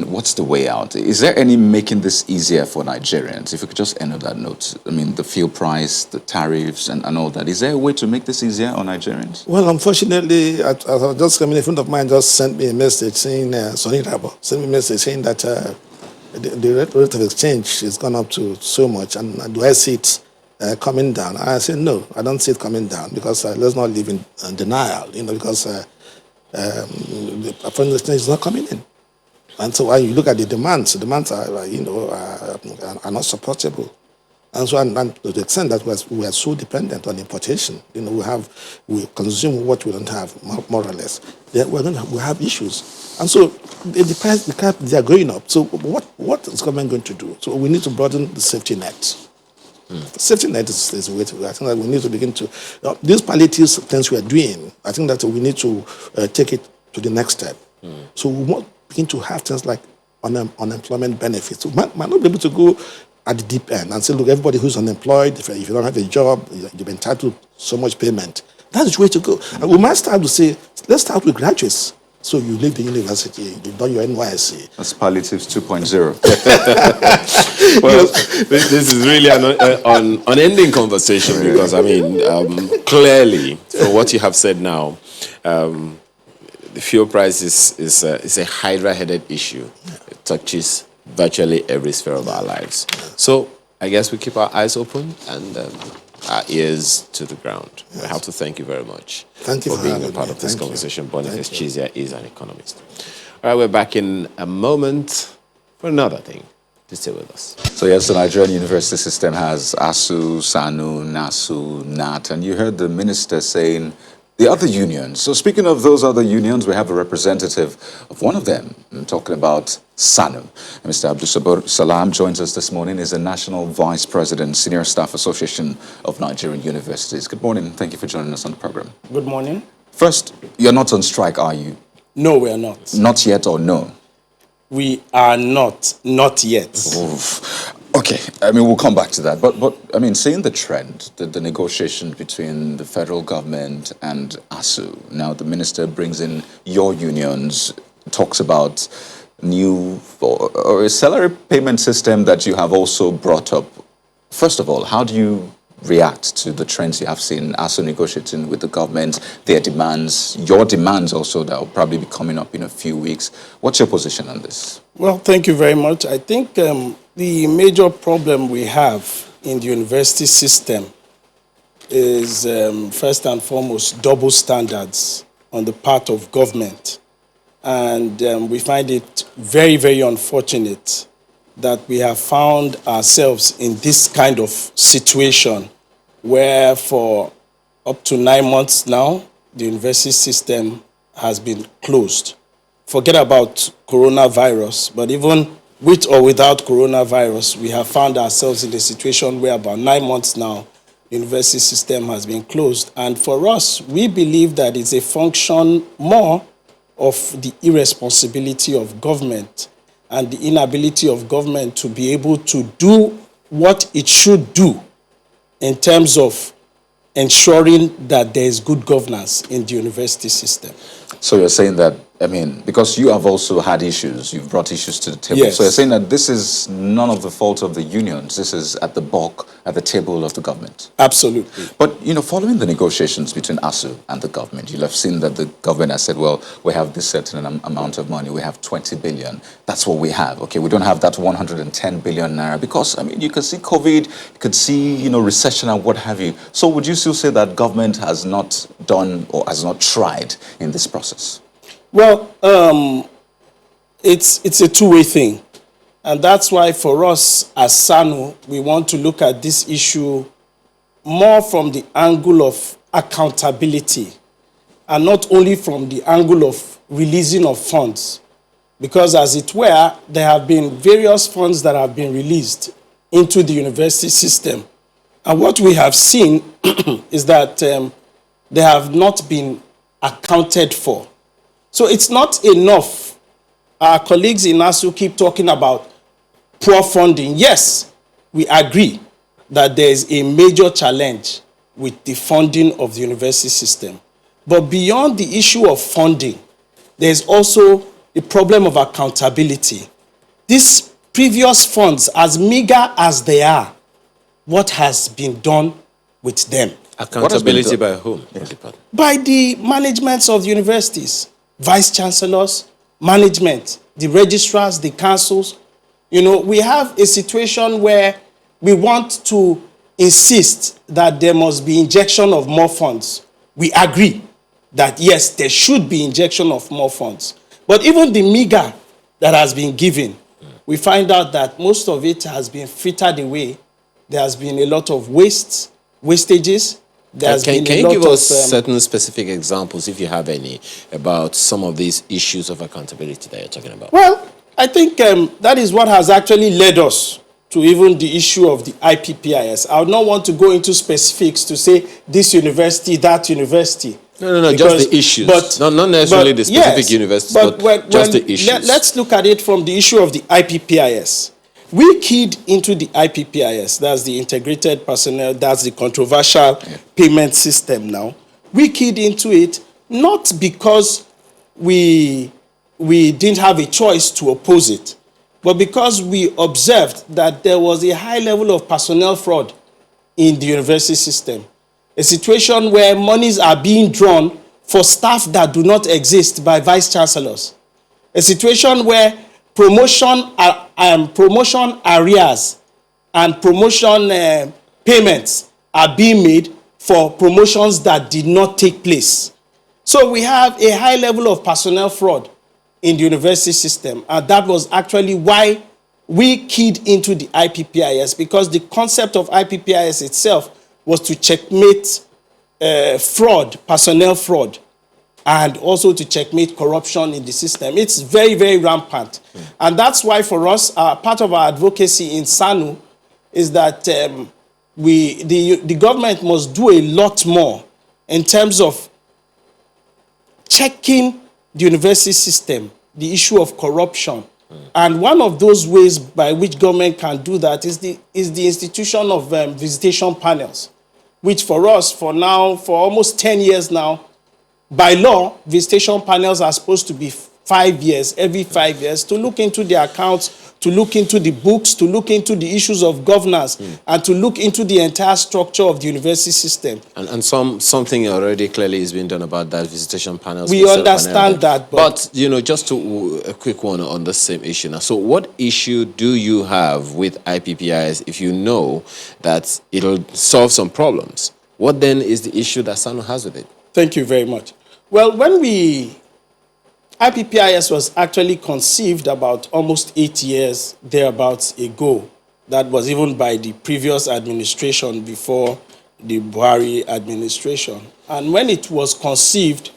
what's the way out? Is there any making this easier for Nigerians? If you could just end on that note. The fuel price, the tariffs, and all that. Is there a way to make this easier on Nigerians? Well, unfortunately, I was just coming. A friend of mine just sent me a message saying, Sonny Rabo sent me a message saying that the rate of exchange has gone up to so much, and do I see it coming down? I said, no, I don't see it coming down because let's not live in denial, because the foreign exchange is not coming in. And so when you look at the demands are not supportable. And so, and to the extent that we are so dependent on importation, we consume what we don't have, more or less. We have issues. And so the price, they are going up. So what is government going to do? So we need to broaden the safety net. The safety net is a way to go. I think that we need to begin to, these palliative things we are doing, I think that we need to take it to the next step. So we want begin to have things like unemployment benefits. So we might not be able to go at the deep end and say, look, everybody who's unemployed, if you don't have a job, you've entitled to so much payment. That's the way to go. And we might start to say, let's start with graduates. So you leave the university, you've done your NYSC. That's palliatives 2.0. Well, this is really an unending conversation because, clearly, from what you have said now, the fuel price is a hydra-headed issue. It touches virtually every sphere of our lives. So I guess we keep our eyes open and our ears to the ground. Yes. I have to thank you very much for being a part of this conversation. Boniface Chizia is an economist. All right, we're back in a moment for another thing. To stay with us. So yes, the Nigerian university system has ASU, SANU, NASU, NAT, and you heard the minister saying the other unions. So speaking of those other unions, we have a representative of one of them. I'm talking about SANU. Mr. Abdul Salam joins us this morning. He's the National Vice President, Senior Staff Association of Nigerian Universities. Good morning. Thank you for joining us on the program. Good morning. First, you're not on strike, are you? No, we are not. Not yet or no? We are not yet. Oof. Okay, I mean, we'll come back to that. But I mean, seeing the trend, the negotiation between the federal government and ASU, now the minister brings in your unions, talks about new or a salary payment system that you have also brought up. First of all, how do you react to the trends you have seen ASU negotiating with the government, their demands, your demands also that will probably be coming up in a few weeks? What's your position on this? Well, thank you very much. I think the major problem we have in the university system is first and foremost double standards on the part of government. And we find it very, very unfortunate that we have found ourselves in this kind of situation where for up to 9 months now, the university system has been closed. Forget about coronavirus, but even with or without coronavirus, we have found ourselves in a situation where about 9 months now, the university system has been closed. And for us, we believe that it's a function more of the irresponsibility of government and the inability of government to be able to do what it should do in terms of ensuring that there is good governance in the university system. So you're saying that, I mean, because you have also had issues, you've brought issues to the table. Yes. So you're saying that this is none of the fault of the unions. This is at the bulk, at the table of the government. Absolutely. But, you know, following the negotiations between ASU and the government, you'll have seen that the government has said, well, we have this certain amount of money. We have 20 billion. That's what we have. Okay, we don't have that 110 billion naira because, I mean, you can see COVID, you could see, you know, recession and what have you. So would you still say that government has not done or has not tried in this process? Well, it's a two-way thing. And that's why for us as SANU, we want to look at this issue more from the angle of accountability and not only from the angle of releasing of funds. Because as it were, there have been various funds that have been released into the university system. And what we have seen is that they have not been accounted for. So it's not enough. Our colleagues in ASU keep talking about poor funding. Yes, we agree that there is a major challenge with the funding of the university system. But beyond the issue of funding, there's also the problem of accountability. These previous funds, as meager as they are, what has been done with them? Accountability by whom? Yes. By the managements of the universities, vice chancellors, management, the registrars, the councils. You know, we have a situation where we want to insist that there must be injection of more funds. We agree that yes, there should be injection of more funds. But even the meager that has been given, we find out that most of it has been frittered away. There has been a lot of wastages. Can you give us certain specific examples, if you have any, about some of these issues of accountability that you're talking about? Well, I think that is what has actually led us to even the issue of the IPPIS. I would not want to go into specifics to say this university, that university. No, because, just the issues. Not necessarily the specific universities, but just the issues. Let's look at it from the issue of the IPPIS. We keyed into the IPPIS, that's the integrated personnel, that's the controversial payment system now. We keyed into it not because we didn't have a choice to oppose it, but because we observed that there was a high level of personnel fraud in the university system. A situation where monies are being drawn for staff that do not exist by vice chancellors. A situation where promotion arrears and promotion payments are being made for promotions that did not take place. So we have a high level of personnel fraud in the university system, and that was actually why we keyed into the IPPIS, because the concept of IPPIS itself was to checkmate fraud, personnel fraud, and also to checkmate corruption in the system. It's very, very rampant. And that's why for us, part of our advocacy in SANU is that the government must do a lot more in terms of checking the university system, the issue of corruption, And one of those ways by which government can do that is the institution of visitation panels, which for us, for almost 10 years now, by law, visitation panels are supposed to be 5 years, every 5 years, to look into the accounts, to look into the books, to look into the issues of governance, and to look into the entire structure of the university system. And something already clearly is being done about that, visitation panels. We understand that. But, just a quick one on the same issue now. So what issue do you have with IPPIS if you know that it'll solve some problems? What then is the issue that SANU has with it? Thank you very much. Well, IPPIS was actually conceived about almost 8 years thereabouts ago. That was even by the previous administration before the Buhari administration. And when it was conceived,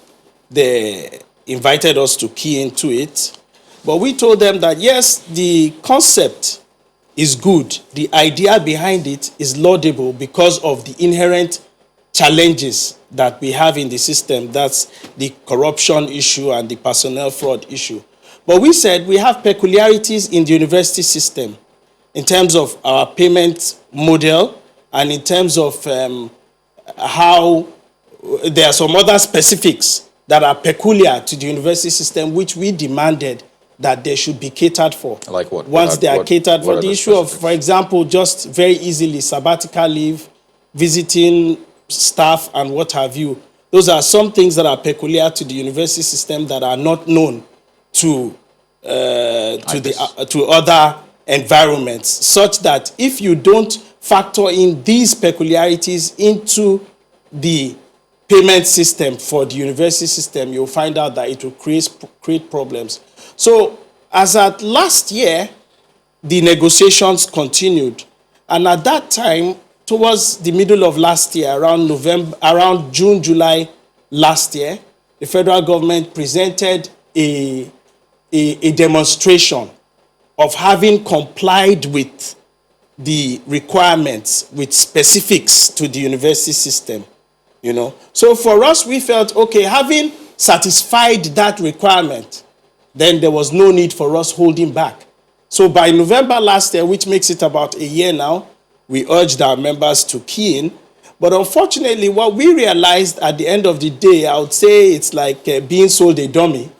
they invited us to key into it. But we told them that, yes, the concept is good. The idea behind it is laudable because of the inherent challenges that we have in the system. That's the corruption issue and the personnel fraud issue. But we said we have peculiarities in the university system in terms of our payment model and in terms of how there are some other specifics that are peculiar to the university system, which we demanded that they should be catered for. Like what? Once they are catered for, the issue of, for example, just very easily sabbatical leave, visiting staff and what have you. Those are some things that are peculiar to the university system that are not known to other environments, such that if you don't factor in these peculiarities into the payment system for the university system, you'll find out that it will create problems. So as at last year, the negotiations continued. And at that time, towards the middle of last year, around June, July last year, the federal government presented a demonstration of having complied with the requirements, with specifics to the university system. So for us, we felt, okay, having satisfied that requirement, then there was no need for us holding back. So by November last year, which makes it about a year now, we urged our members to key in. But unfortunately, what we realized at the end of the day, I would say it's like being sold a dummy.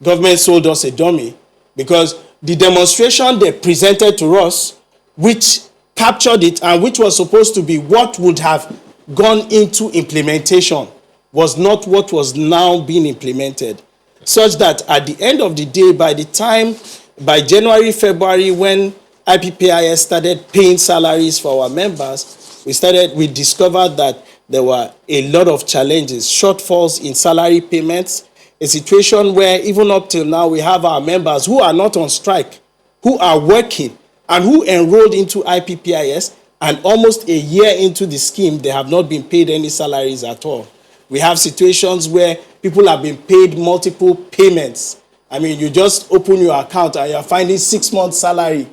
Government sold us a dummy, because the demonstration they presented to us, which captured it and which was supposed to be what would have gone into implementation, was not what was now being implemented. Such that at the end of the day, by January, February, when IPPIS started paying salaries for our members, we discovered that there were a lot of challenges, shortfalls in salary payments, a situation where even up till now we have our members who are not on strike, who are working and who enrolled into IPPIS, and almost a year into the scheme, they have not been paid any salaries at all. We have situations where people have been paid multiple payments. I mean, you just open your account and you're finding 6 months salary.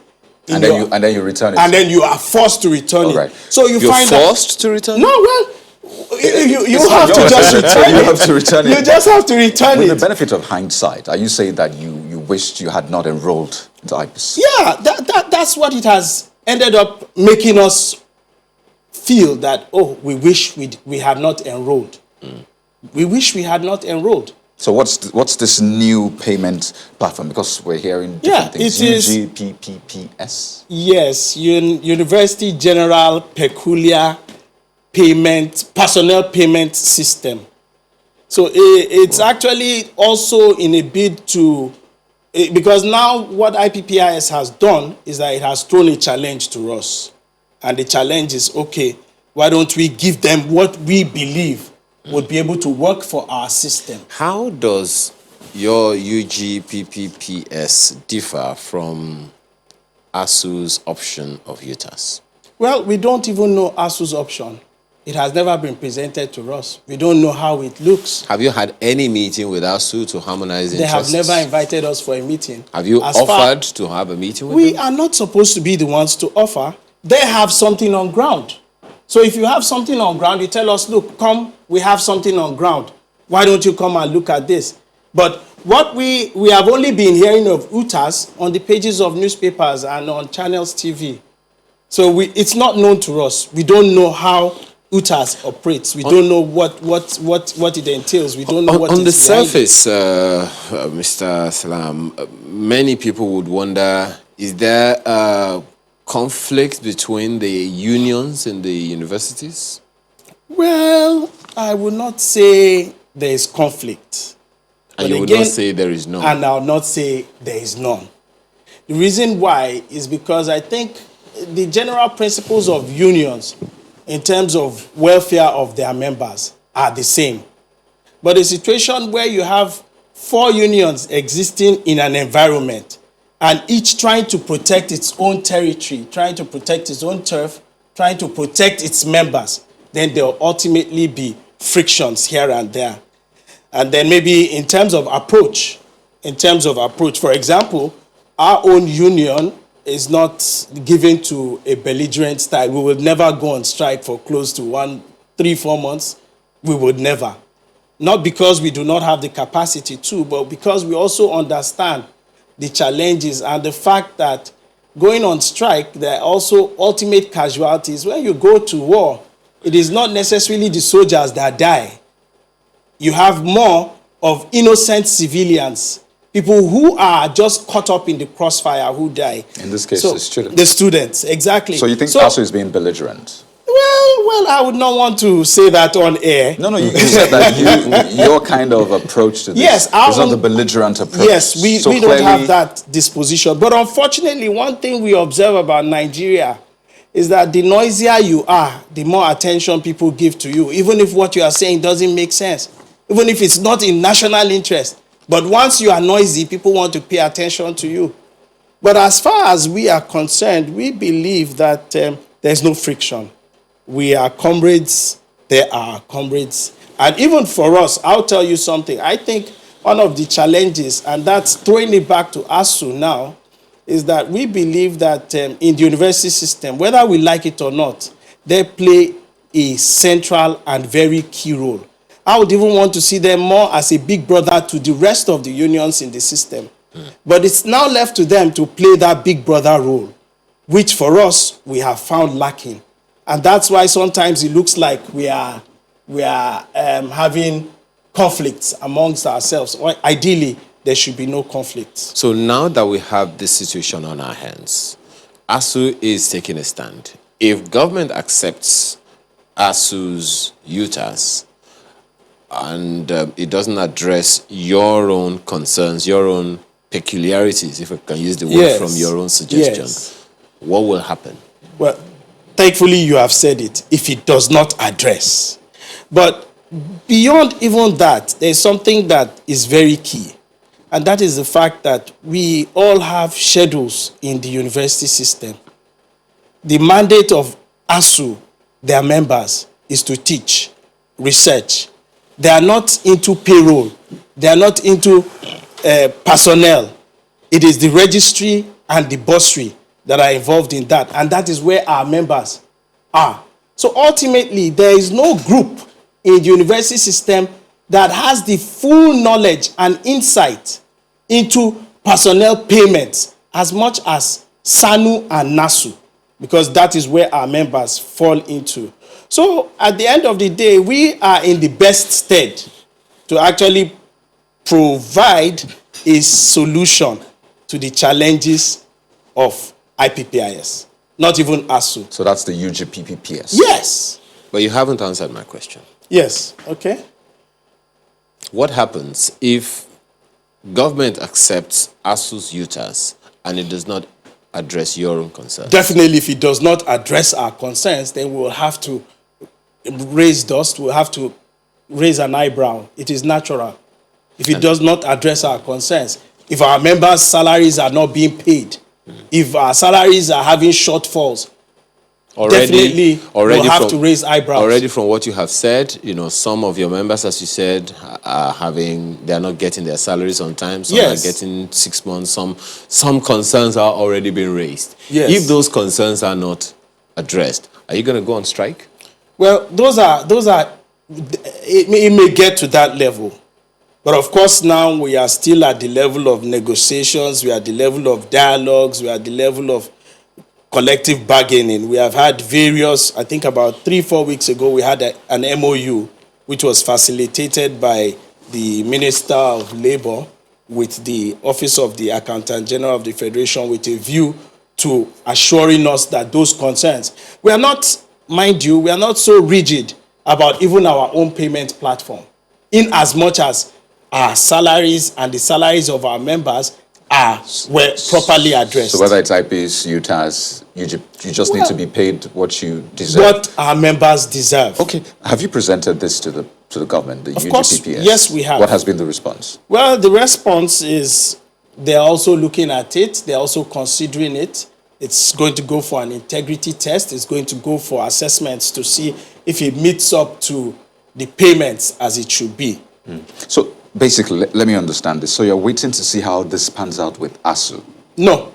And then you return it. And then you are forced to return it. Right. So you're forced to return it? No, well, you have to just return it. You have to return it. You just have to return With it. the benefit of hindsight, are you saying that you wished you had not enrolled into IPS? Yeah, that's what it has ended up making us feel, that, oh, we wish we had not enrolled. We wish we had not enrolled. So what's this new payment platform? Because we're hearing different things. It is UGPPPS? Yes, University General Peculiar Personnel Payment System. So it's actually also in a bid to, because now what IPPIS has done is that it has thrown a challenge to us. And the challenge is, okay, why don't we give them what we believe would be able to work for our system? How does your UGPPPS differ from ASU's option of UTAS? Well, we don't even know ASU's option. It has never been presented to us. We don't know how it looks. Have you had any meeting with ASU to harmonize They interests? have never invited us for a meeting. Have you offered to have a meeting with We them? are not supposed to be the ones to offer. They have something on ground. So if you have something on ground, you tell us, look, come, we have something on ground. Why don't you come and look at this? But what we have only been hearing of UTAS on the pages of newspapers and on channels TV. So it's not known to us. We don't know how UTAS operates. We don't know what it entails. We don't know what on the is behind it. surface, Mr. Salam, many people would wonder, is there a conflict between the unions in the universities? Well, I would not say there is conflict. And But you would again, not say there is none? And I'll not say there is none. The reason why is because I think the general principles of unions in terms of welfare of their members are the same. But a situation where you have 4 unions existing in an environment and each trying to protect its own territory, trying to protect its own turf, trying to protect its members, then there will ultimately be frictions here and there. And then maybe in terms of approach, for example, our own union is not given to a belligerent style. We will never go on strike for close to 3-4 months. We would never. Not because we do not have the capacity to, but because we also understand the challenges and the fact that going on strike, there are also ultimate casualties. When you go to war, it is not necessarily the soldiers that die. You have more of innocent civilians, people who are just caught up in the crossfire who die. In this case, the students. The students, exactly. So you think ASU is being belligerent? Well, I would not want to say that on air. No, you said that your kind of approach to this is not the belligerent approach. Yes, we don't have that disposition. But unfortunately, one thing we observe about Nigeria is that the noisier you are, the more attention people give to you, even if what you are saying doesn't make sense, even if it's not in national interest. But once you are noisy, people want to pay attention to you. But as far as we are concerned, we believe that there's no friction. We are comrades, they are comrades. And even for us, I'll tell you something. I think one of the challenges, and that's throwing it back to ASU now, is that we believe that in the university system, whether we like it or not, they play a central and very key role. I would even want to see them more as a big brother to the rest of the unions in the system. But it's now left to them to play that big brother role, which for us, we have found lacking. And that's why sometimes it looks like we are having conflicts amongst ourselves. Or ideally, there should be no conflicts. So now that we have this situation on our hands, ASU is taking a stand. If government accepts ASU's UTAS and it doesn't address your own concerns, your own peculiarities, if I can use the word from your own suggestion, what will happen? Well, thankfully, you have said it, if it does not address. But beyond even that, there's something that is very key. And that is the fact that we all have schedules in the university system. The mandate of ASU, their members, is to teach, research. They are not into payroll. They are not into personnel. It is the registry and the bursary that are involved in that. And that is where our members are. So ultimately, there is no group in the university system that has the full knowledge and insight into personnel payments as much as SANU and NASU, because that is where our members fall into. So at the end of the day, we are in the best stead to actually provide a solution to the challenges of IPPIS, not even ASU. So that's the UGPPPS? Yes. But you haven't answered my question. Yes, okay. What happens if government accepts ASU's UTAS and it does not address your own concerns? Definitely, if it does not address our concerns, then we will have to raise dust, we'll have to raise an eyebrow. It is natural. If it does not address our concerns, if our members' salaries are not being paid, if our salaries are having shortfalls, definitely we'll have to raise eyebrows. Already from what you have said, some of your members, as you said, they are not getting their salaries on time. Some are getting 6 months. Some concerns are already being raised. Yes. If those concerns are not addressed, are you going to go on strike? Well, those are. It may get to that level. But of course, now we are still at the level of negotiations, we are at the level of dialogues, we are at the level of collective bargaining. We have had various, I think about 3-4 weeks ago, we had an MOU which was facilitated by the Minister of Labour with the Office of the Accountant General of the Federation with a view to assuring us that those concerns, we are not, mind you, we are not so rigid about even our own payment platform, in as much as our salaries and the salaries of our members were properly addressed. So whether it's IPs, UTAS, you just need to be paid what you deserve. What our members deserve. Okay. Have you presented this to the government, the Of UGPPS? course, yes, we have. What has been the response? Well, the response is they're also looking at it. They're also considering it. It's going to go for an integrity test. It's going to go for assessments to see if it meets up to the payments as it should be. So basically, let me understand this. So you're waiting to see how this pans out with ASU? No.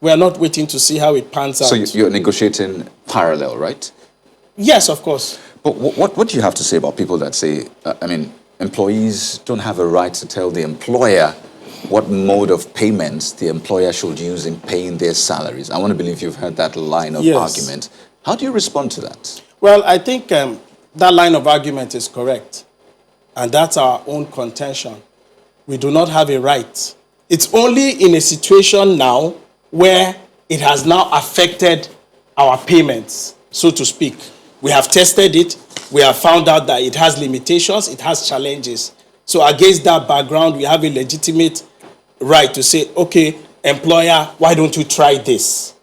We are not waiting to see how it pans out. So you're negotiating parallel, right? Yes, of course. But what do you have to say about people that say, employees don't have a right to tell the employer what mode of payments the employer should use in paying their salaries? I want to believe you've heard that line of argument. How do you respond to that? Well, I think that line of argument is correct. And that's our own contention. We do not have a right. It's only in a situation now where it has now affected our payments, so to speak. We have tested it. We have found out that it has limitations. It has challenges. So against that background, we have a legitimate right to say, okay, employer, why don't you try this?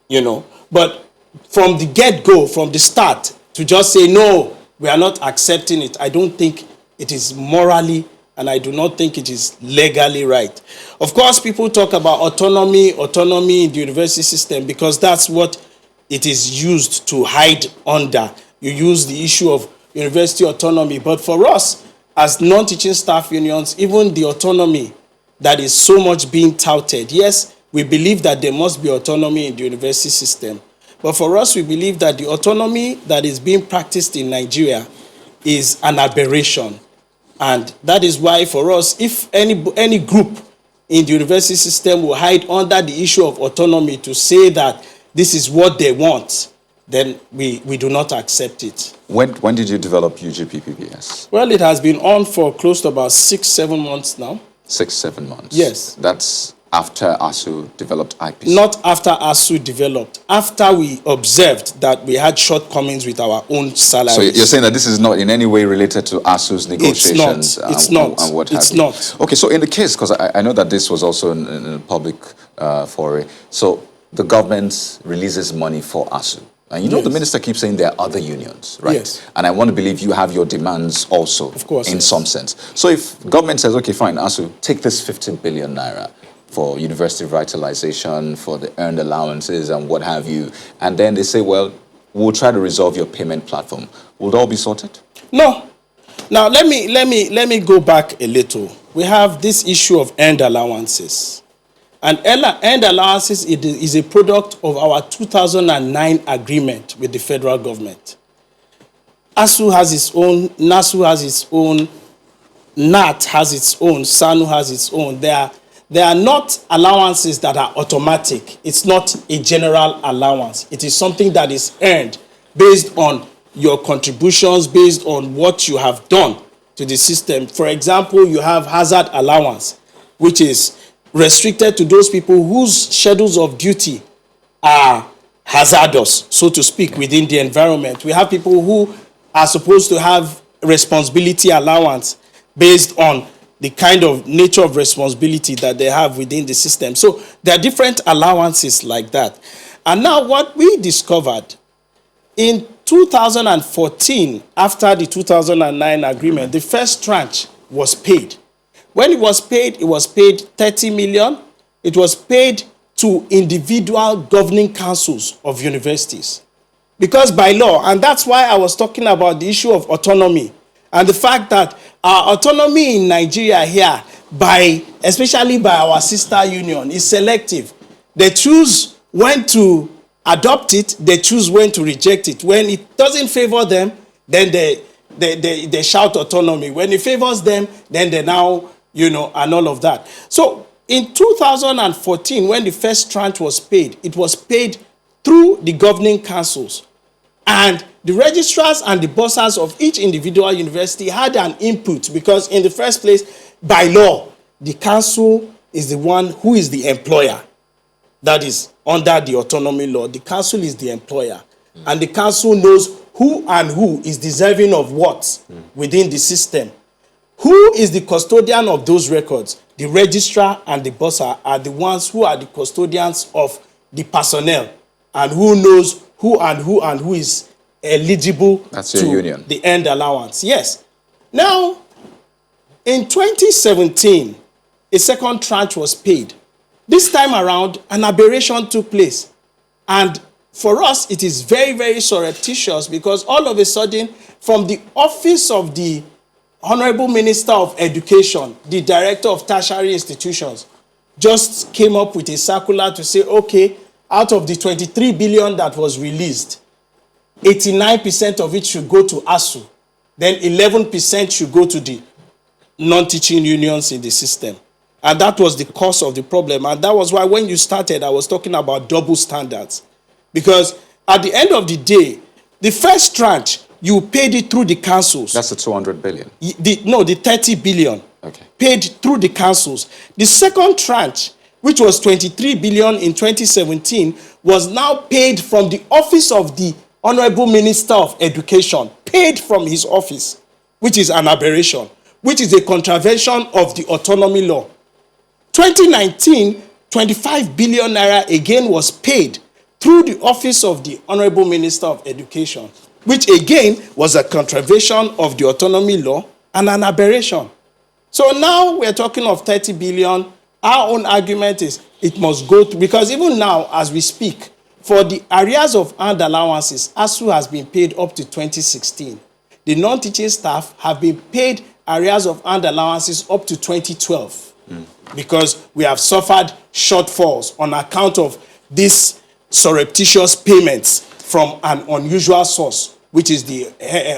But from the get-go, from the start, to just say, no, we are not accepting it, I don't think it is morally, and I do not think it is legally right. Of course, people talk about autonomy in the university system, because that's what it is used to hide under. You use the issue of university autonomy. But for us, as non-teaching staff unions, even the autonomy that is so much being touted, yes, we believe that there must be autonomy in the university system. But for us, we believe that the autonomy that is being practiced in Nigeria is an aberration. And that is why for us, if any group in the university system will hide under the issue of autonomy to say that this is what they want, then we do not accept it. When did you develop UGPPS? Well, it has been on for close to about 6-7 months now. 6-7 months? Yes. That's after ASU developed IPC? Not after ASU developed. After we observed that we had shortcomings with our own salaries. So you're saying that this is not in any way related to ASU's negotiations? It's not. And what It's have you? not. Okay, so in the case, because I know that this was also in a public foray, so the government releases money for ASU. And you know, the minister keeps saying there are other unions, right? Yes. And I want to believe you have your demands also, of course, in some sense. So if government says, okay, fine, ASU, take this 15 billion naira for university revitalization, for the earned allowances and what have you, and then they say, well, we'll try to resolve your payment platform. Will it all be sorted? No. Now, let me go back a little. We have this issue of earned allowances. And earned allowances is a product of our 2009 agreement with the federal government. ASU has its own, NASU has its own, NAT has its own, SANU has its own. They are not allowances that are automatic. It's not a general allowance. It is something that is earned based on your contributions, based on what you have done to the system. For example, you have hazard allowance, which is restricted to those people whose schedules of duty are hazardous, so to speak, within the environment. We have people who are supposed to have responsibility allowance based on the kind of nature of responsibility that they have within the system. So there are different allowances like that. And now what we discovered in 2014, after the 2009 agreement, the first tranche was paid. When it was paid 30 million. It was paid to individual governing councils of universities. Because by law, and that's why I was talking about the issue of autonomy, and the fact that our autonomy in Nigeria here, especially by our sister union, is selective. They choose when to adopt it, they choose when to reject it. When it doesn't favor them, then they shout autonomy. When it favors them, then they now, and all of that. So in 2014, when the first tranche was paid, it was paid through the governing councils. And the registrars and the bursars of each individual university had an input, because in the first place, by law, the council is the one who is the employer. That is, under the autonomy law, the council is the employer. And the council knows who and who is deserving of what within the system. Who is the custodian of those records? The registrar and the bursar are the ones who are the custodians of the personnel, and who knows who and who is eligible That's your union. the end allowance. Yes. Now, in 2017, a second tranche was paid. This time around, an aberration took place. And for us, it is very, very surreptitious, because all of a sudden, from the office of the Honorable Minister of Education, the Director of Tertiary Institutions, just came up with a circular to say, okay, out of the 23 billion that was released, 89% of it should go to ASU. Then 11% should go to the non-teaching unions in the system. And that was the cause of the problem. And that was why when you started, I was talking about double standards. Because at the end of the day, the first tranche, you paid it through the councils. That's the 200 billion. The 30 billion. Okay. Paid through the councils. The second tranche, which was 23 billion in 2017, was now paid from the office of the Honorable Minister of Education, paid from his office, which is an aberration, which is a contravention of the autonomy law. 2019, 25 billion naira again was paid through the office of the Honorable Minister of Education, which again was a contravention of the autonomy law and an aberration. So now we're talking of 30 billion. Our own argument is it must go through, because even now, as we speak, for the arrears of earned allowances, ASU has been paid up to 2016. The non-teaching staff have been paid arrears of earned allowances up to 2012, because we have suffered shortfalls on account of these surreptitious payments from an unusual source, which is the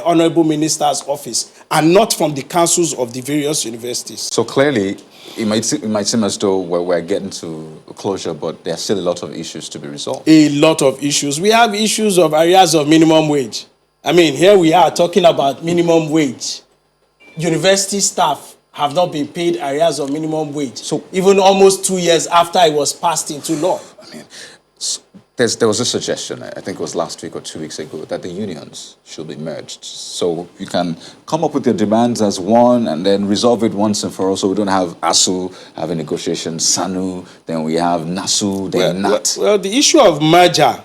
Honorable Minister's office, and not from the councils of the various universities. So clearly, it might seem as though we're getting to closure, but there are still a lot of issues to be resolved. A lot of issues. We have issues of arrears of minimum wage. I mean, here we are talking about minimum wage. University staff have not been paid arrears of minimum wage. So even almost 2 years after it was passed into law. I mean, there was a suggestion, I think it was last week or 2 weeks ago, that the unions should be merged. So you can come up with your demands as one and then resolve it once and for all. So we don't have ASU having negotiations, SANU, then we have NASU, then NAT. Well, the issue of merger,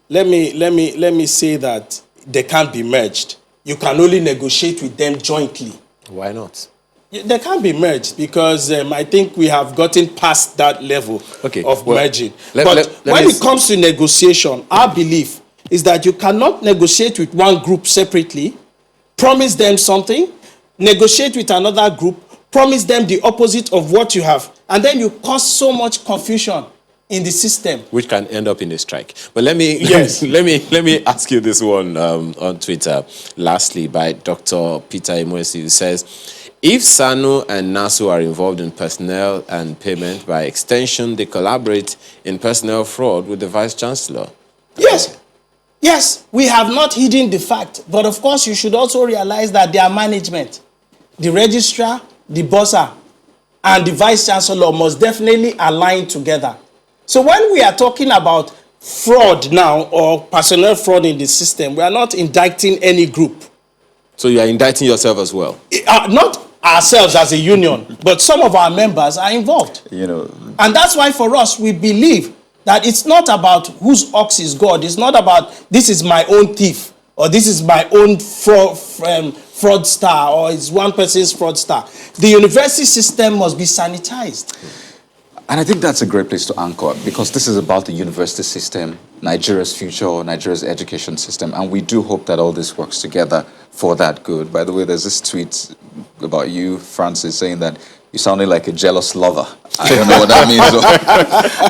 let me say that they can't be merged. You can only negotiate with them jointly. Why not? They can't be merged, because I think we have gotten past that level of merging. But when it comes to negotiation, our belief is that you cannot negotiate with one group separately, promise them something, negotiate with another group, promise them the opposite of what you have, and then you cause so much confusion in the system, which can end up in a strike. But let me let me ask you this one on Twitter. Lastly, by Dr. Peter Imoesi, who says, if SANU and NASU are involved in personnel and payment, by extension, they collaborate in personnel fraud with the Vice Chancellor. Yes, we have not hidden the fact. But of course, you should also realize that their management, the registrar, the bursar, and the Vice Chancellor must definitely align together. So when we are talking about fraud now, or personnel fraud in the system, we are not indicting any group. So you are indicting yourself as well? Not ourselves as a union, but some of our members are involved. And that's why for us, we believe that it's not about whose ox is God. It's not about this is my own thief, or this is my own fraudster, or it's one person's fraudster. The university system must be sanitized. And I think that's a great place to anchor because this is about the university system, Nigeria's future, Nigeria's education system. And we do hope that all this works together for that good. By the way, there's this tweet about you, Francis, saying that you sounded like a jealous lover. I don't know what that means. So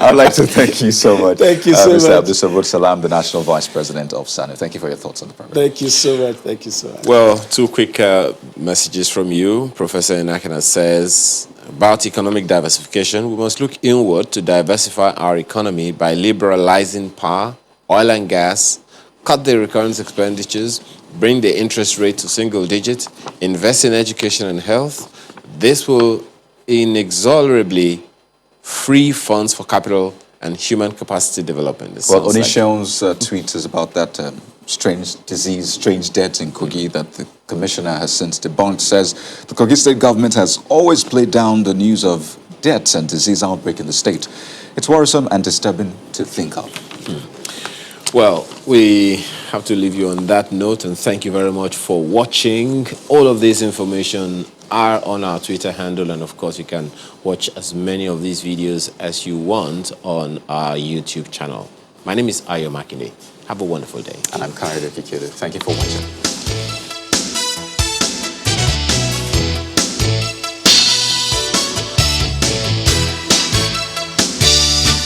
I'd like to thank you so much. Thank you so Mr. much. Abdul Salam, the National Vice President of SANU. Thank you for your thoughts on the program. Thank you so much. Thank you so much. Well, two quick messages from you. Professor Inakina says, about economic diversification, we must look inward to diversify our economy by liberalizing power, oil and gas, cut the recurrent expenditures, bring the interest rate to single digit, invest in education and health. This will inexorably free funds for capital and human capacity development. Well, Onisheon's tweet is about that strange disease, strange death in Kogi that the commissioner has since debunked. Says the Kogi state government has always played down the news of deaths and disease outbreak in the state. It's worrisome and disturbing to think of. Well, we have to leave you on that note, and thank you very much for watching. All of this information are on our Twitter handle, and of course you can watch as many of these videos as you want on our YouTube channel. My name is Ayo Makinde. Have a wonderful day. And I'm Kari Dekikede. Thank you for watching.